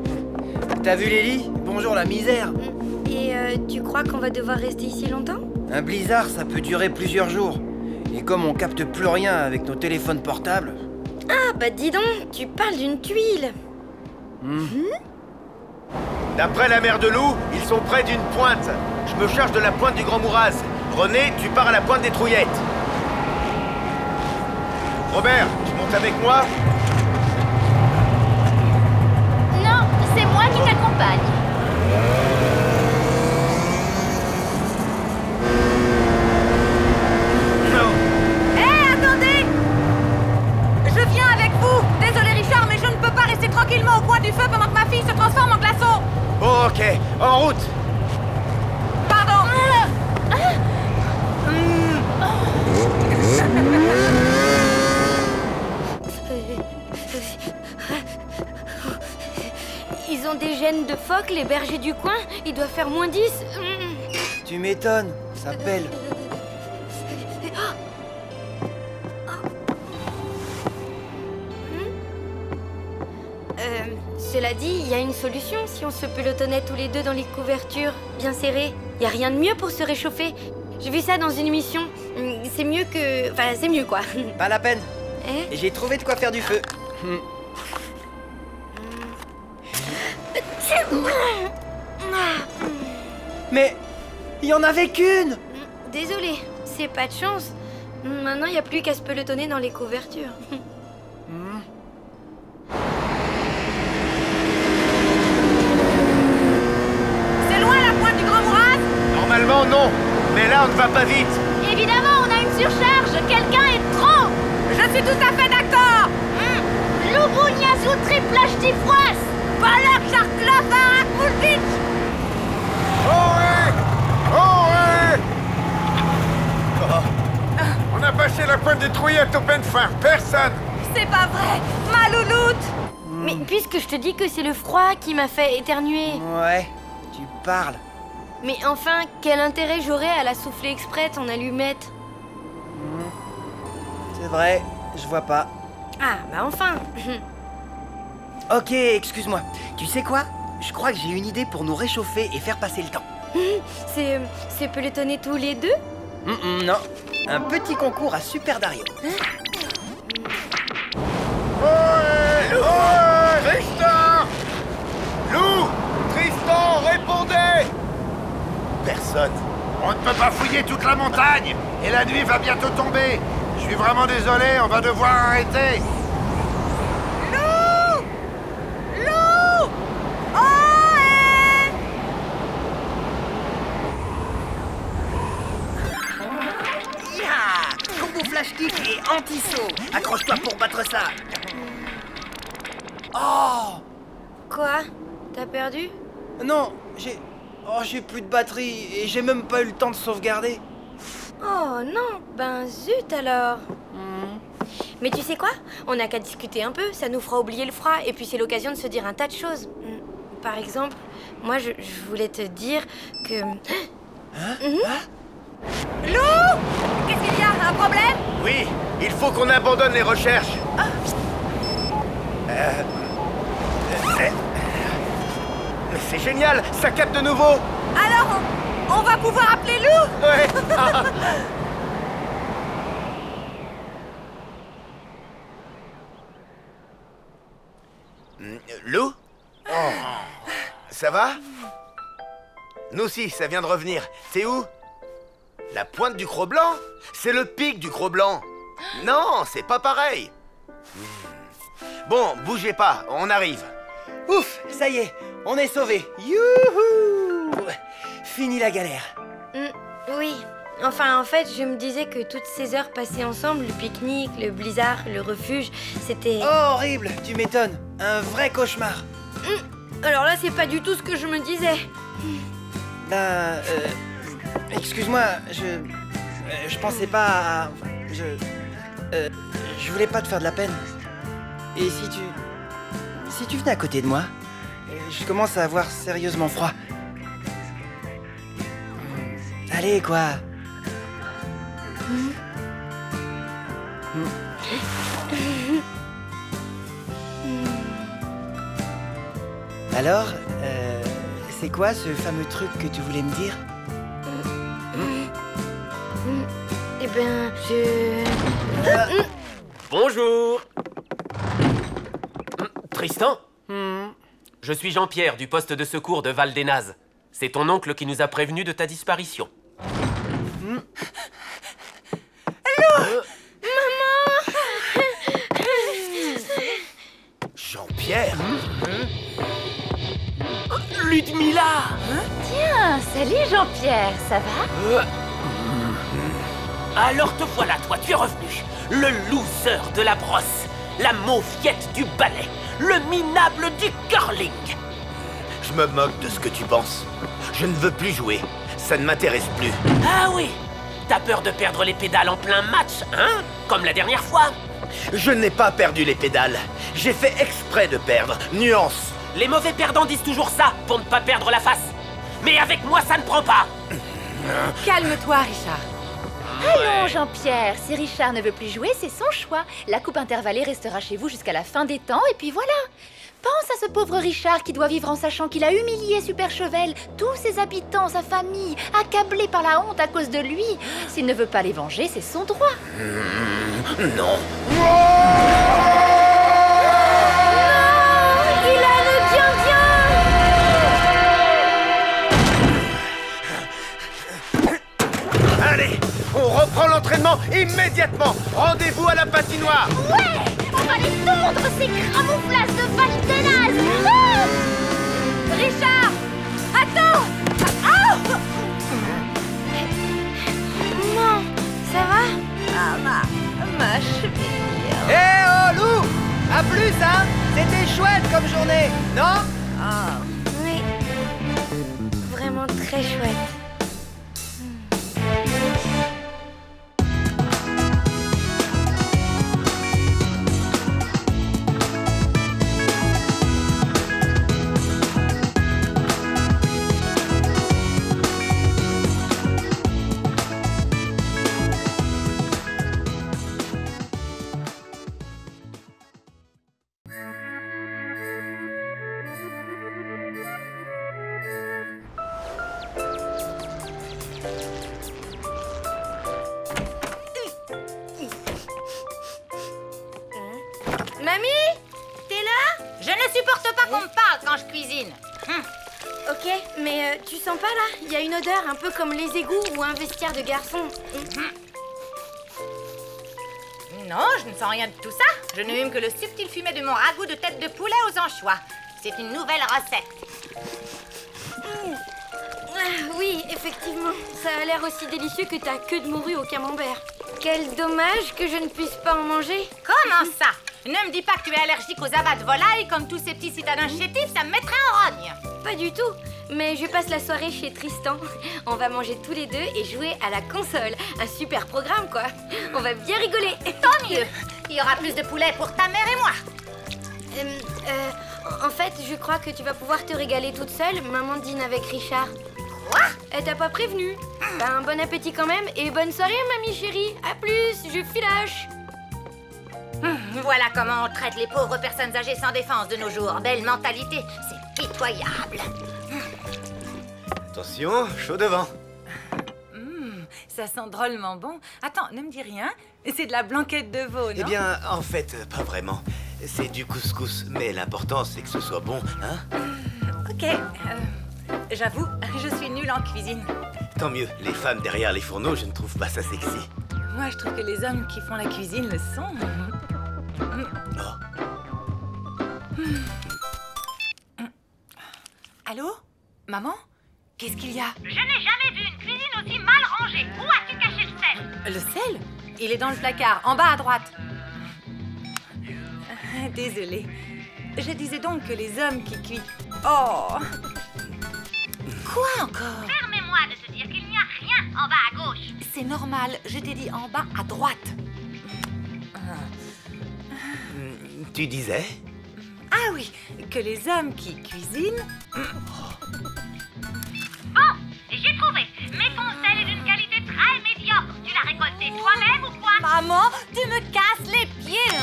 T'as vu les lits? Bonjour la misère. Et tu crois qu'on va devoir rester ici longtemps? Un blizzard, ça peut durer plusieurs jours. Et comme on capte plus rien avec nos téléphones portables... Ah, bah dis donc, tu parles d'une tuile. D'après la mère de loup, ils sont près d'une pointe. Je me charge de la pointe du Grand Mouraz. René, tu pars à la pointe des Trouillettes. Robert, tu montes avec moi? Non, c'est moi qui t'accompagne. Attendez! Je viens avec vous! Désolé Richard, mais je ne peux pas rester tranquillement au coin du feu pendant que ma fille se transforme en glaçon! Oh, ok, en route! Pardon! Ils ont des gènes de phoque, les bergers du coin. Il doit faire -10. Tu m'étonnes, ça pèle. Cela dit, il y a une solution si on se pelotonnait tous les deux dans les couvertures, bien serrées. Il y a rien de mieux pour se réchauffer. J'ai vu ça dans une émission. C'est mieux que... Enfin, c'est mieux, quoi. Pas la peine. Hein? J'ai trouvé de quoi faire du feu. Mais... il y en avait qu'une! Désolé, c'est pas de chance. Maintenant, il n'y a plus qu'à se pelotonner dans les couvertures. C'est loin la pointe du Grand Mouraz? Normalement, non. Mais là, on ne va pas vite. Évidemment, on a une surcharge. Quelqu'un est trop. Je suis tout à fait d'accord. Lubuniazu triplage tifroas. Balak Jarklava Kulvich. On a passé la pointe des Trouillettes au peine fin. Personne. C'est pas vrai. Ma louloute. Mais puisque je te dis que c'est le froid qui m'a fait éternuer. Ouais, tu parles. Mais enfin, quel intérêt j'aurais à la souffler exprès ton allumette? C'est vrai, je vois pas. Ah, bah enfin. Ok, excuse-moi. Tu sais quoi? Je crois que j'ai une idée pour nous réchauffer et faire passer le temps. C'est pelotonner tous les deux? Non, un petit concours à Super Dario. Tristan! Lou! Tristan, répondez! Personne. On ne peut pas fouiller toute la montagne. Et la nuit va bientôt tomber. Je suis vraiment désolé, on va devoir arrêter. Lou! Lou! Oh! Combo flash kick et anti-saut. Accroche-toi pour battre ça. Oh! Quoi? T'as perdu? Non, j'ai plus de batterie et j'ai même pas eu le temps de sauvegarder. Oh non, ben zut alors. Mais tu sais quoi? On n'a qu'à discuter un peu, ça nous fera oublier le froid et puis c'est l'occasion de se dire un tas de choses. Par exemple, moi je voulais te dire que... Lou! Qu'est-ce qu'il y a? Un problème? Oui, il faut qu'on abandonne les recherches. Mais c'est génial, ça capte de nouveau. Alors, on va pouvoir appeler Lou? Ouais. Lou? Ça va? Nous aussi, ça vient de revenir. C'est où? La pointe du Cro-Blanc? C'est le pic du Cro-Blanc. Non, c'est pas pareil. Bon, bougez pas, on arrive. Ouf, ça y est, on est sauvés. Youhou! Fini la galère. Oui. Enfin, en fait, je me disais que toutes ces heures passées ensemble, le pique-nique, le blizzard, le refuge, c'était... Oh, horrible, tu m'étonnes. Un vrai cauchemar. Alors là, c'est pas du tout ce que je me disais. Ben, excuse-moi, je pensais pas à... Enfin, je voulais pas te faire de la peine. Et si tu venais à côté de moi, Je commence à avoir sérieusement froid. Allez, quoi. Alors, c'est quoi ce fameux truc que tu voulais me dire? Eh ben, je... Bonjour. Tristan? Je suis Jean-Pierre du poste de secours de Val-des-Nazes. C'est ton oncle qui nous a prévenus de ta disparition. Allô? Jean-Pierre? Ludmilla! Tiens, salut Jean-Pierre, ça va? Alors te voilà, toi, tu es revenu. Le loser de la brosse, la mauviette du ballet, le minable du curling. Je me moque de ce que tu penses. Je ne veux plus jouer. Ça ne m'intéresse plus. Ah oui? T'as peur de perdre les pédales en plein match, hein? Comme la dernière fois? Je n'ai pas perdu les pédales. J'ai fait exprès de perdre. Nuance. Les mauvais perdants disent toujours ça, pour ne pas perdre la face. Mais avec moi, ça ne prend pas. Calme-toi, Richard. Allons, Jean-Pierre, si Richard ne veut plus jouer, c'est son choix. La coupe intervallée restera chez vous jusqu'à la fin des temps, et puis voilà. Pense à ce pauvre Richard qui doit vivre en sachant qu'il a humilié Super Chevel, tous ses habitants, sa famille, accablés par la honte à cause de lui. S'il ne veut pas les venger, c'est son droit. Non. Il a le bien. Allez, on reprend l'entraînement immédiatement. Rendez-vous à la patinoire. Ouais! On va les tondre, ces camouflages de Val-des-Nazes! Ah! Richard! Attends! Ah! Maman, ça va? Ah, ma cheville. Eh oh, Lou! À plus, hein? C'était chouette comme journée, non? Oui. Vraiment très chouette. Mamie? T'es là? Je ne supporte pas qu'on me parle quand je cuisine. Ok, mais tu sens pas là? Il y a une odeur un peu comme les égouts ou un vestiaire de garçon. Non, je ne sens rien de tout ça. Je ne hume que le subtil fumet de mon ragoût de tête de poulet aux anchois. C'est une nouvelle recette. Ah, oui, effectivement. Ça a l'air aussi délicieux que ta queue de morue au camembert. Quel dommage que je ne puisse pas en manger. Comment ça? Ne me dis pas que tu es allergique aux abats de volaille comme tous ces petits citadins chétifs, ça me mettrait en rogne. Pas du tout. Mais je passe la soirée chez Tristan. On va manger tous les deux et jouer à la console. Un super programme, quoi. On va bien rigoler. Tant mieux. Il y aura plus de poulet pour ta mère et moi. En fait, je crois que tu vas pouvoir te régaler toute seule. Maman dîne avec Richard. Quoi? Elle t'a pas prévenu. Ben, bon appétit quand même et bonne soirée, mamie chérie. À plus, je filoche. Voilà comment on traite les pauvres personnes âgées sans défense de nos jours. Belle mentalité, c'est pitoyable. Attention, chaud devant. Ça sent drôlement bon. Attends, ne me dis rien. C'est de la blanquette de veau, non? Eh bien, en fait, pas vraiment. C'est du couscous, mais l'important, c'est que ce soit bon, hein? Ok. J'avoue, je suis nulle en cuisine. Tant mieux, les femmes derrière les fourneaux, je ne trouve pas ça sexy. Moi, je trouve que les hommes qui font la cuisine le sont. Allô? Maman? Qu'est-ce qu'il y a? Je n'ai jamais vu une cuisine aussi mal rangée. Où as-tu caché le sel? Le sel? Il est dans le placard, en bas à droite. Désolée. Je disais donc que les hommes qui cuisent... Oh! Quoi encore? Permets-moi de te dire qu'il n'y a rien en bas à gauche. C'est normal, je t'ai dit en bas à droite. Tu disais? Ah oui, que les hommes qui cuisinent... Bon, j'ai trouvé. Mais ton sel est d'une qualité très médiocre. Tu l'as récolté toi-même ou quoi? Maman, tu me casses les pieds.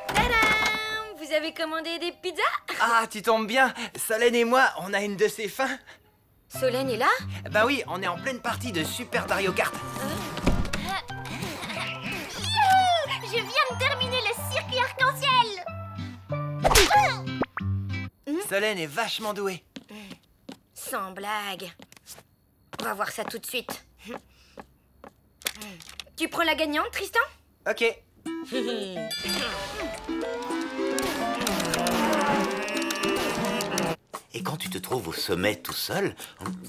Tadam! Vous avez commandé des pizzas? Ah, tu tombes bien. Solène et moi, on a une de ces fins. Solène est là? Bah oui, on est en pleine partie de Super Mario Kart. Je viens de terminer le circuit arc-en-ciel. Solène est vachement douée. Sans blague. On va voir ça tout de suite. Tu prends la gagnante, Tristan? Ok. Et quand tu te trouves au sommet tout seul,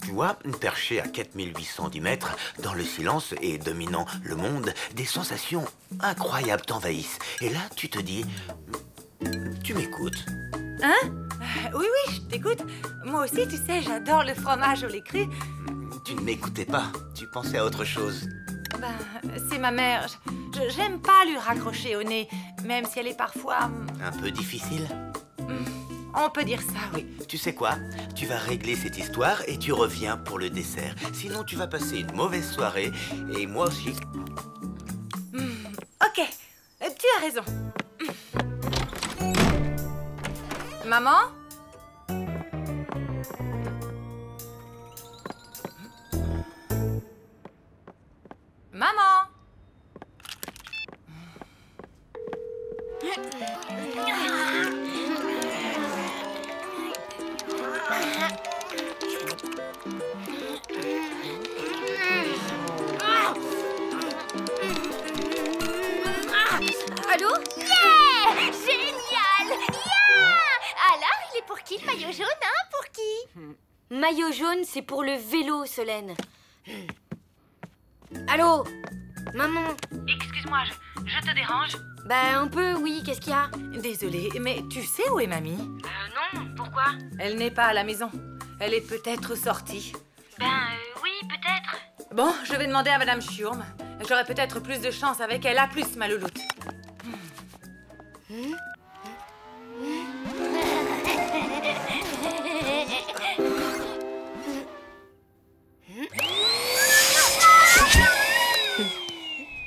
tu vois, perché à 4810 mètres, dans le silence et dominant le monde, des sensations incroyables t'envahissent. Et là, tu te dis, tu m'écoutes. Hein? Oui, oui, je t'écoute. Moi aussi, tu sais, j'adore le fromage au lait cru. Tu ne m'écoutais pas, tu pensais à autre chose. Ben, c'est ma mère. J'aime pas lui raccrocher au nez, même si elle est parfois... Un peu difficile? On peut dire ça, oui. Tu sais quoi? Tu vas régler cette histoire et tu reviens pour le dessert. Sinon, tu vas passer une mauvaise soirée et moi aussi. Ok, tu as raison. Maman? Maman? Allô? Yeah! Génial! Yeah! Alors, il est pour qui le maillot jaune, hein? Pour qui? Maillot jaune, c'est pour le vélo, Solène. Allô? Maman? Excuse-moi, je te dérange? Bah, un peu, oui. Qu'est-ce qu'il y a? Désolée, mais tu sais où est mamie? Non. Pourquoi? Elle n'est pas à la maison. Elle est peut-être sortie. Oui, peut-être. Bon, je vais demander à Madame Schurm. J'aurai peut-être plus de chance avec elle. À plus, ma louloute.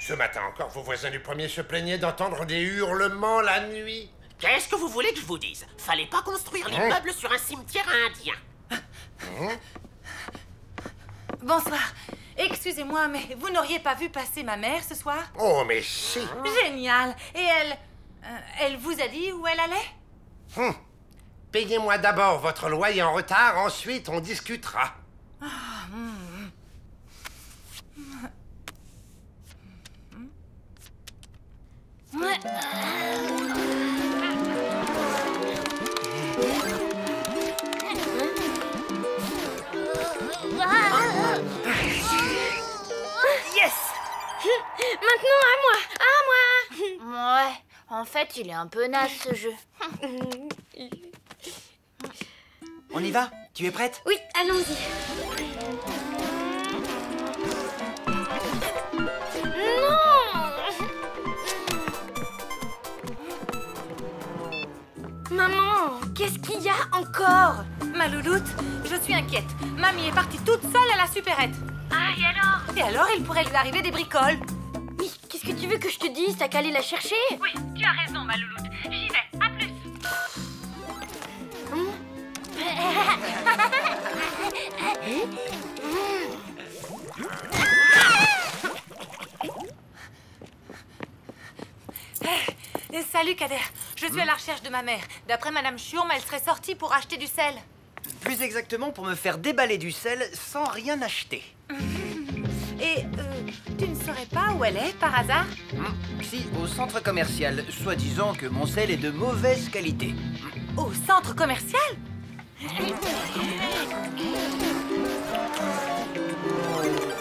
Ce matin encore, vos voisins du premier se plaignaient d'entendre des hurlements la nuit. Qu'est-ce que vous voulez que je vous dise? Fallait pas construire l'immeuble sur un cimetière indien. Bonsoir. Excusez-moi, mais vous n'auriez pas vu passer ma mère ce soir? Oh, mais si. Génial. Et elle vous a dit où elle allait? Payez-moi d'abord votre loyer en retard, ensuite on discutera. Yes! Maintenant, à moi! Ouais, en fait, il est un peu naze, ce jeu. On y va? Tu es prête? Oui, allons-y. Maman, qu'est-ce qu'il y a encore? Ma louloute, je suis inquiète. Mamie est partie toute seule à la supérette. Ah, et alors? Et alors, il pourrait lui arriver des bricoles. Mais qu'est-ce que tu veux que je te dise? T'as qu'à aller la chercher? Oui, tu as raison, ma louloute. J'y vais. À plus. Salut, Kader. Je suis à la recherche de ma mère. D'après Madame Schurm, elle serait sortie pour acheter du sel. Plus exactement pour me faire déballer du sel sans rien acheter. Et tu ne saurais pas où elle est, par hasard? Si, au centre commercial, soi-disant que mon sel est de mauvaise qualité. Au centre commercial?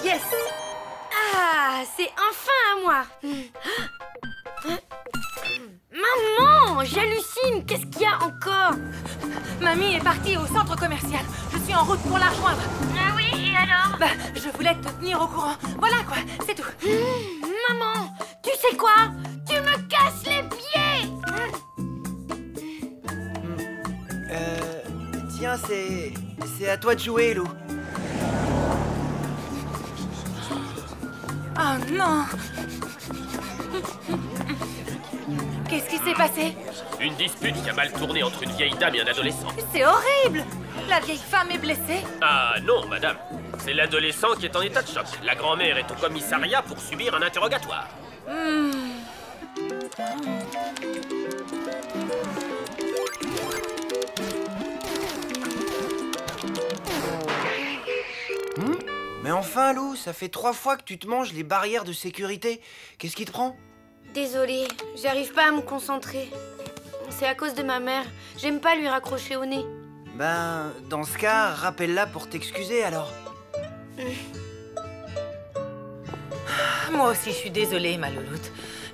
Yes! Ah, c'est enfin à moi. Maman, non, j'hallucine. Qu'est-ce qu'il y a encore? Mamie est partie au centre commercial. Je suis en route pour la rejoindre. Ah oui, et alors? Bah, je voulais te tenir au courant. Voilà quoi, c'est tout. Maman, tu sais quoi? Tu me casses les pieds. Tiens, c'est à toi de jouer, Lou. Oh non! Qu'est-ce qui s'est passé? Une dispute qui a mal tourné entre une vieille dame et un adolescent. C'est horrible! La vieille femme est blessée. Ah non, madame. C'est l'adolescent qui est en état de choc. La grand-mère est au commissariat pour subir un interrogatoire. Mais enfin, Lou, ça fait 3 fois que tu te manges les barrières de sécurité. Qu'est-ce qui te prend? Désolée, j'arrive pas à me concentrer. C'est à cause de ma mère. J'aime pas lui raccrocher au nez. Ben, dans ce cas, rappelle-la pour t'excuser, alors. Moi aussi, je suis désolée, ma louloute.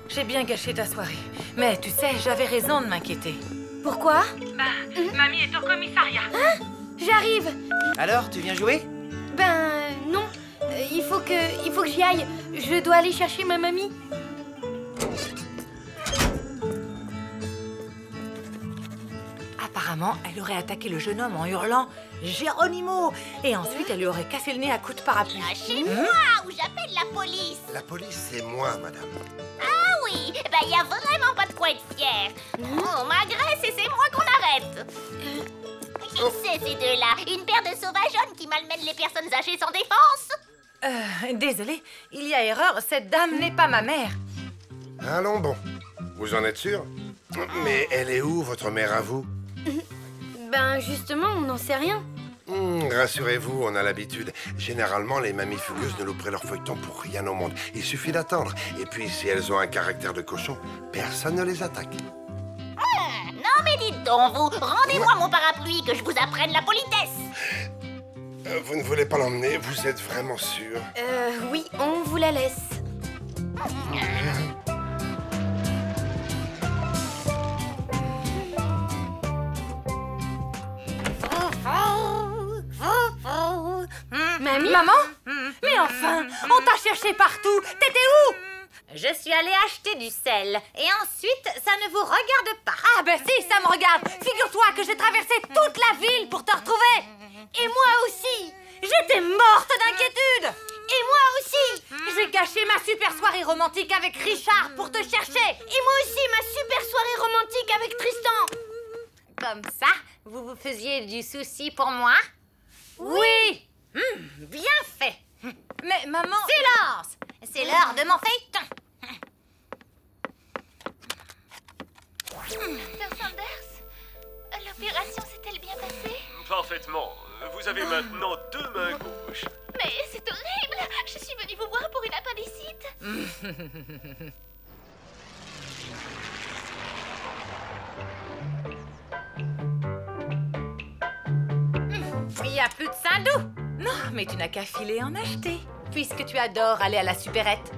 J'ai bien gâché ta soirée. Mais tu sais, j'avais raison de m'inquiéter. Pourquoi? Mamie est au commissariat. Hein? J'arrive. Alors, tu viens jouer? Ben, non. Il faut que j'y aille. Je dois aller chercher ma mamie. Apparemment, elle aurait attaqué le jeune homme en hurlant « Geronimo !» Et ensuite, elle lui aurait cassé le nez à coups de parapluie. Lâchez-moi ou j'appelle la police. La police, c'est moi, madame. Ah oui, ben y a vraiment pas de quoi être fier. On m'agresse et c'est moi qu'on arrête. Qui c'est ces deux-là? Une paire de sauvageonnes qui malmènent les personnes âgées sans défense? Désolée, il y a erreur, cette dame n'est pas ma mère. Allons bon. Vous en êtes sûr? Mais elle est où, votre mère, à vous? Ben, justement, on n'en sait rien. Rassurez-vous, on a l'habitude. Généralement, les mamies furieuses ne louperont leur feuilleton pour rien au monde. Il suffit d'attendre. Et puis, si elles ont un caractère de cochon, personne ne les attaque. Non mais dites donc, vous, rendez-moi mon parapluie que je vous apprenne la politesse. Vous ne voulez pas l'emmener? Vous êtes vraiment sûr? Oui, on vous la laisse. Mamie? Maman? Mais enfin, on t'a cherché partout. T'étais où? Je suis allée acheter du sel. Et ensuite, ça ne vous regarde pas. Ah ben si, ça me regarde. Figure-toi que j'ai traversé toute la ville pour te retrouver. Et moi aussi. J'étais morte d'inquiétude. Et moi aussi. J'ai gâché ma super soirée romantique avec Richard pour te chercher. Et moi aussi, ma super soirée romantique avec Tristan. Comme ça, vous vous faisiez du souci pour moi? Oui. Bien fait. Mais maman... Silence! C'est l'heure de mon feuilleton. Dr. Sanders, l'opération s'est-elle bien passée? Parfaitement. Vous avez maintenant 2 mains gauches. Mais c'est horrible! Je suis venue vous voir pour une appendicite. Il n'y a plus de Saint-Doux. Non, mais tu n'as qu'à filer en acheter, puisque tu adores aller à la supérette.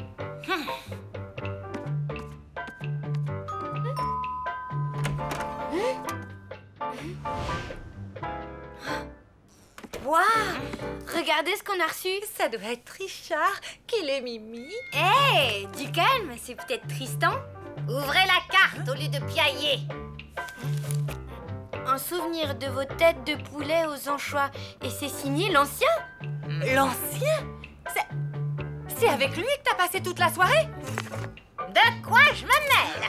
Waouh! Regardez ce qu'on a reçu. Ça doit être Richard qui les mimi. Hé, du calme, c'est peut-être Tristan. Ouvrez la carte au lieu de piailler. Un souvenir de vos têtes de poulet aux anchois. Et c'est signé l'ancien? L'ancien? C'est avec lui que t'as passé toute la soirée? De quoi je me mêle?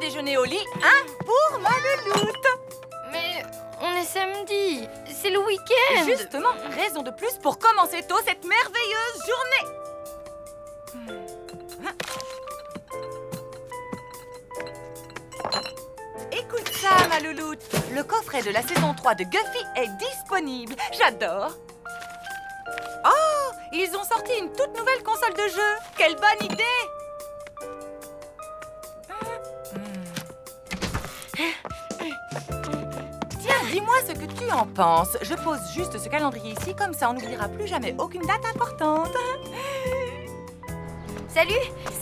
déjeuner au lit, un pour ma louloute. Mais on est samedi, c'est le week-end. Justement, raison de plus pour commencer tôt cette merveilleuse journée. Écoute ça, ma louloute. Le coffret de la saison 3 de Guffy est disponible. J'adore. Oh, ils ont sorti une toute nouvelle console de jeu. Quelle bonne idée! Tiens, dis-moi ce que tu en penses. Je pose juste ce calendrier ici, comme ça on n'oubliera plus jamais aucune date importante. Salut.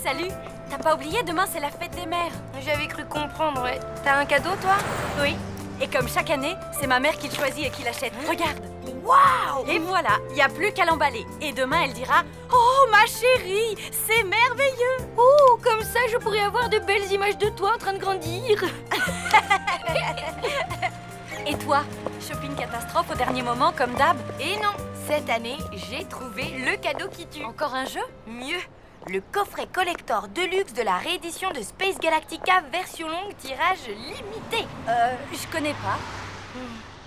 Salut. T'as pas oublié, demain c'est la fête des mères. J'avais cru comprendre, ouais. T'as un cadeau, toi? Oui. Et comme chaque année, c'est ma mère qui le choisit et qui l'achète. Regarde. Waouh! Et voilà, il n'y a plus qu'à l'emballer. Et demain, elle dira « Oh, ma chérie, c'est merveilleux !» Oh, comme ça, je pourrais avoir de belles images de toi en train de grandir. Et toi, shopping catastrophe au dernier moment, comme d'hab? Et non, cette année, j'ai trouvé le cadeau qui tue. Encore un jeu? Mieux, le coffret collector deluxe de la réédition de Space Galactica version longue tirage limité. Je connais pas.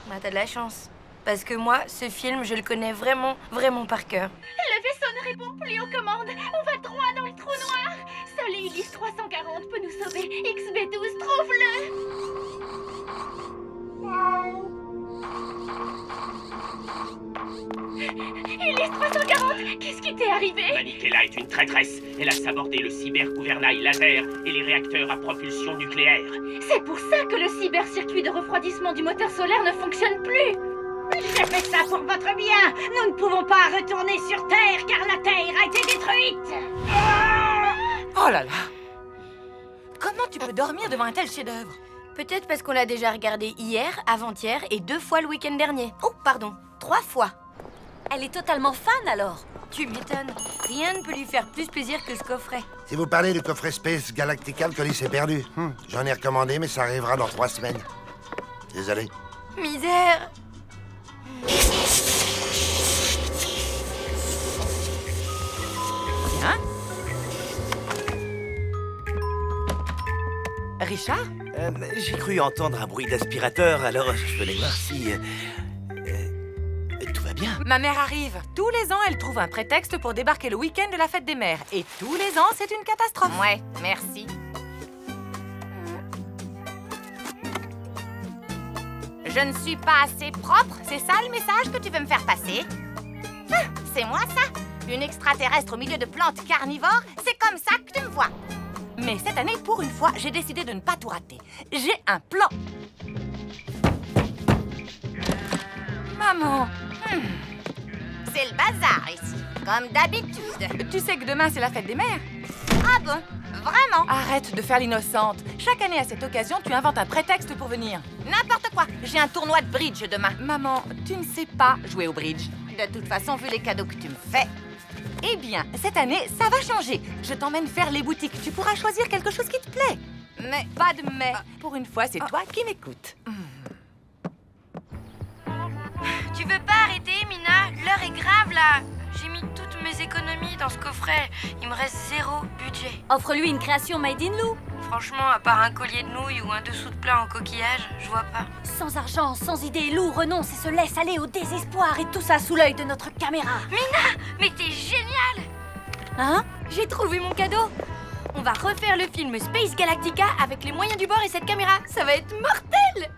Bah, t'as de la chance. Parce que moi, ce film, je le connais vraiment, vraiment par cœur. Le vaisseau ne répond plus aux commandes. On va droit dans le trou noir. Seul Ulysse 340 peut nous sauver. XB12, trouve-le. Ulysse 340, qu'est-ce qui t'est arrivé? Manikela est une traîtresse. Elle a sabordé le cyber-gouvernail laser et les réacteurs à propulsion nucléaire. C'est pour ça que le cyber-circuit de refroidissement du moteur solaire ne fonctionne plus. J'ai fait ça pour votre bien. Nous ne pouvons pas retourner sur Terre car la Terre a été détruite. Oh là là! Comment tu peux dormir devant un tel chef-d'œuvre? Peut-être parce qu'on l'a déjà regardé hier, avant-hier et 2 fois le week-end dernier. Oh, pardon, 3 fois. Elle est totalement fan alors. Tu m'étonnes. Rien ne peut lui faire plus plaisir que ce coffret. Si vous parlez du coffret Space Galactica, le colis est perdu. J'en ai recommandé, mais ça arrivera dans 3 semaines. Désolé. Misère. Hein? Richard? J'ai cru entendre un bruit d'aspirateur, alors je voulais voir si... tout va bien. Ma mère arrive. Tous les ans, elle trouve un prétexte pour débarquer le week-end de la fête des mères. Et tous les ans, c'est une catastrophe. Ouais, merci. Je ne suis pas assez propre, c'est ça le message que tu veux me faire passer? Ah, c'est moi ça? Une extraterrestre au milieu de plantes carnivores? C'est comme ça que tu me vois? Mais cette année, pour une fois, j'ai décidé de ne pas tout rater. J'ai un plan. Maman. C'est le bazar ici, comme d'habitude. Tu sais que demain, c'est la fête des mères? Ah bon? Vraiment? Arrête de faire l'innocente. Chaque année, à cette occasion, tu inventes un prétexte pour venir. N'importe quoi. J'ai un tournoi de bridge demain. Maman, tu ne sais pas jouer au bridge. De toute façon, vu les cadeaux que tu me fais... Eh bien, cette année, ça va changer. Je t'emmène faire les boutiques. Tu pourras choisir quelque chose qui te plaît. Mais... Pas de mais. Pour une fois, c'est toi qui m'écoutes. Tu veux pas arrêter, Mina? L'heure est grave, là. J'ai mis toutes mes économies dans ce coffret. Il me reste 0 budget. Offre-lui une création made in Lou. Franchement, à part un collier de nouilles ou un dessous de plat en coquillage, je vois pas. Sans argent, sans idée, Lou renonce et se laisse aller au désespoir. Et tout ça sous l'œil de notre caméra. Mina, mais t'es géniale! Hein? J'ai trouvé mon cadeau. On va refaire le film Space Galactica avec les moyens du bord et cette caméra. Ça va être mortel!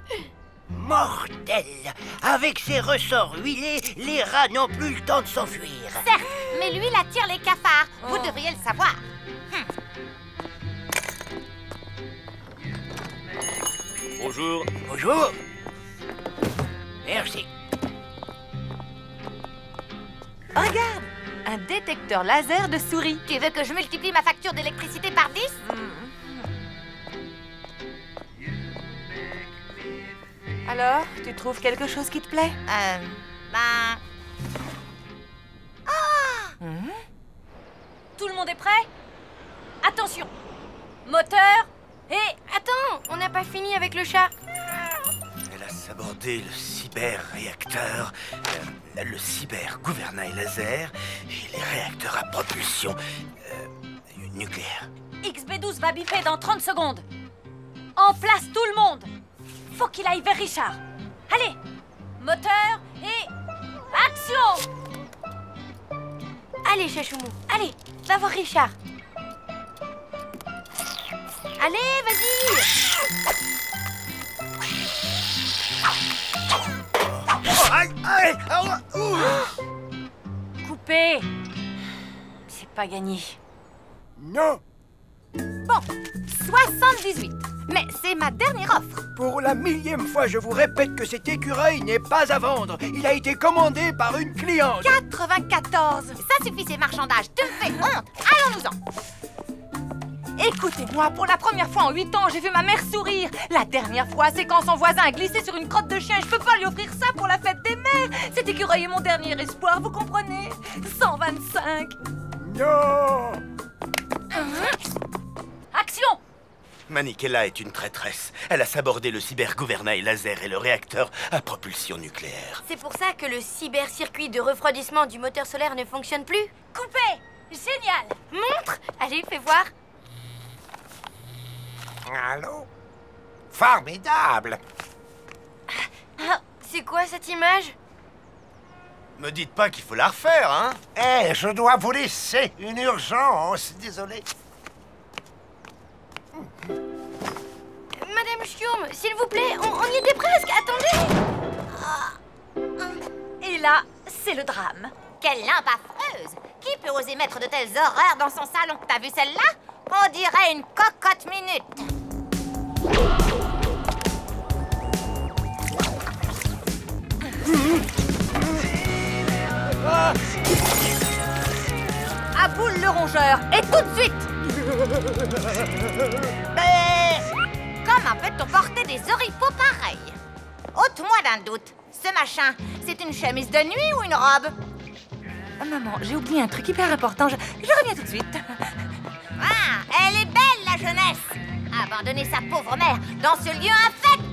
Mortel! Avec ses ressorts huilés, les rats n'ont plus le temps de s'enfuir. Certes, mais lui, il attire les cafards. Vous devriez le savoir. Bonjour. Bonjour. Merci. Regarde, un détecteur laser de souris. Tu veux que je multiplie ma facture d'électricité par 10? Alors, tu trouves quelque chose qui te plaît? Ben... Ah! Tout le monde est prêt? Attention! Moteur et... Attends, on n'a pas fini avec le chat. Elle a sabordé le cyber-réacteur, le cyber-gouvernail laser et les réacteurs à propulsion nucléaire. XB12 va bipper dans 30 secondes. En place tout le monde. Faut qu'il aille vers Richard. Allez, moteur et action! Allez, Chachoumou, allez, va voir Richard. Allez, vas-y. Coupé. C'est pas gagné. Non. Bon, 78. Mais c'est ma dernière offre. Pour la 1000e fois, je vous répète que cet écureuil n'est pas à vendre. Il a été commandé par une cliente. 94. Ça suffit ces marchandages. Tu me fais honte. Allons-nous-en. Écoutez-moi, pour la première fois en 8 ans, j'ai vu ma mère sourire. La dernière fois, c'est quand son voisin a glissé sur une crotte de chien. Je peux pas lui offrir ça pour la fête des mères. Cet écureuil est mon dernier espoir, vous comprenez? 125. Non. Action! Manikela est une traîtresse. Elle a sabordé le cybergouvernail laser et le réacteur à propulsion nucléaire. C'est pour ça que le cyber-circuit de refroidissement du moteur solaire ne fonctionne plus? Coupé! Génial! Montre! Allez, fais voir. Allô? Formidable! Ah, c'est quoi cette image? Me dites pas qu'il faut la refaire, hein? Eh, je dois vous laisser. Une urgence, désolé. Madame Chioum, s'il vous plaît, on y était presque. Attendez. Et là, c'est le drame. Quelle lampe affreuse! Qui peut oser mettre de telles horreurs dans son salon? T'as vu celle-là? On dirait une cocotte minute. À boule le rongeur, et tout de suite! Comment peut-on porter des oripeaux pareils? Ôte-moi d'un doute. Ce machin, c'est une chemise de nuit ou une robe? Maman, j'ai oublié un truc hyper important. Je reviens tout de suite. Ah, elle est belle, la jeunesse! Abandonner sa pauvre mère dans ce lieu infect!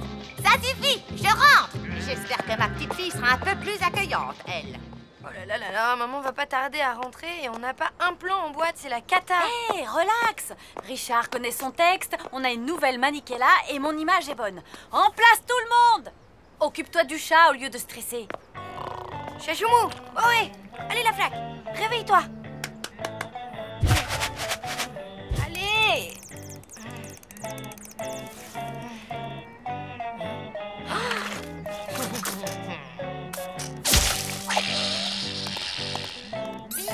Ça suffit, je rentre! J'espère que ma petite fille sera un peu plus accueillante, elle. Oh là là là, maman va pas tarder à rentrer et on n'a pas un plan en boîte, c'est la cata. Hé, relax! Richard connaît son texte, on a une nouvelle Manikela et mon image est bonne. En place tout le monde! Occupe-toi du chat au lieu de stresser. Chachoumou, oh ouais, allez la flaque, réveille-toi. Allez.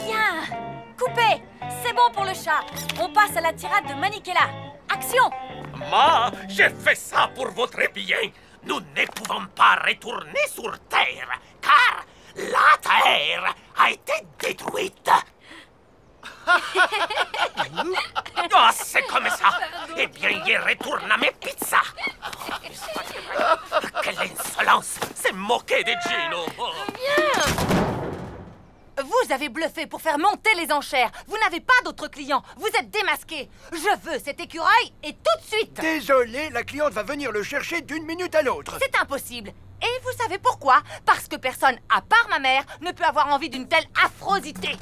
Bien! Coupé! C'est bon pour le chat. On passe à la tirade de Manikela. Action! Moi, j'ai fait ça pour votre bien. Nous ne pouvons pas retourner sur Terre, car la Terre a été détruite. Oh, c'est comme ça. Eh bien, y retourne à mes pizzas. Quelle insolence. C'est moquer de Gino. Vous avez bluffé pour faire monter les enchères. Vous n'avez pas d'autres clients. Vous êtes démasqué. Je veux cet écureuil et tout de suite. Désolé, la cliente va venir le chercher d'une minute à l'autre. C'est impossible. Et vous savez pourquoi? Parce que personne, à part ma mère, ne peut avoir envie d'une telle affrosité.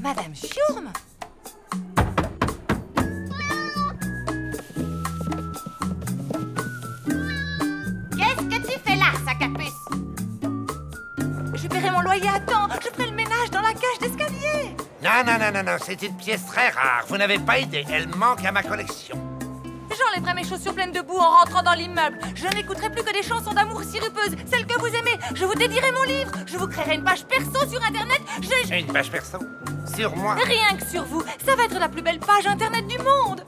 Madame Chioum? Qu'est-ce que tu fais là, sac à puce? Je paierai mon loyer à temps. Je ferai le ménage dans la cage d'escalier. Non, c'est une pièce très rare. Vous n'avez pas idée. Elle manque à ma collection. J'enlèverai mes chaussures pleines de boue en rentrant dans l'immeuble. Je n'écouterai plus que des chansons d'amour sirupeuses, celles que vous aimez. Je vous dédierai mon livre. Je vous créerai une page perso sur Internet. Une page perso? Sur moi? Rien que sur vous. Ça va être la plus belle page Internet du monde.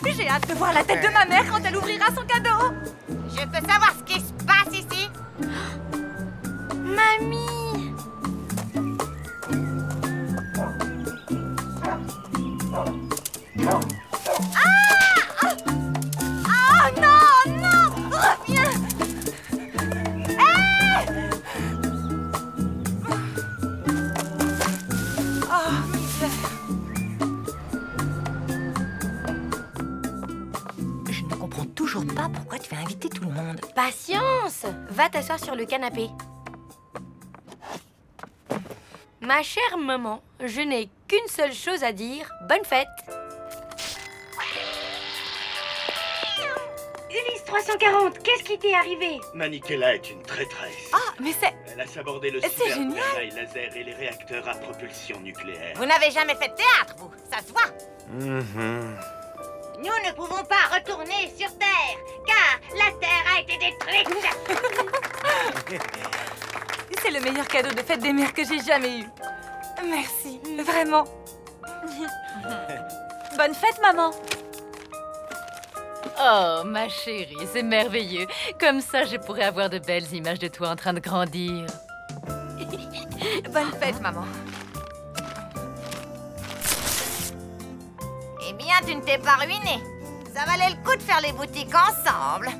J'ai hâte de voir la tête de ma mère quand elle ouvrira son cadeau. Je peux savoir ce qui se passe ici? Mamie! Ah non, non! Reviens! Oh, misère. Je ne comprends toujours pas pourquoi tu vas inviter tout le monde. Patience! Va t'asseoir sur le canapé. Ma chère maman, je n'ai qu'une seule chose à dire. Bonne fête. Ulysse 340, qu'est-ce qui t'est arrivé? Manikela est une traîtresse. Ah, mais c'est... Elle a sabordé le C'est super génial. appareil laser et les réacteurs à propulsion nucléaire. Vous n'avez jamais fait de théâtre, vous. Ça se voit. Nous ne pouvons pas retourner sur Terre, car la Terre a été détruite. C'est le meilleur cadeau de fête des mères que j'ai jamais eu. Merci, vraiment. Bonne fête, maman. Oh, ma chérie, c'est merveilleux. Comme ça, je pourrais avoir de belles images de toi en train de grandir. Bonne fête, maman. Eh bien, tu ne t'es pas ruiné. Ça valait le coup de faire les boutiques ensemble.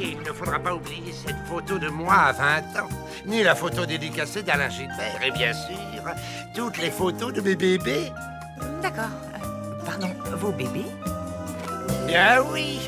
Et il ne faudra pas oublier cette photo de moi à 20 ans, ni la photo dédicacée d'Alain Gilbert, et bien sûr, toutes les photos de mes bébés. D'accord. Pardon, vos bébés? Bien oui.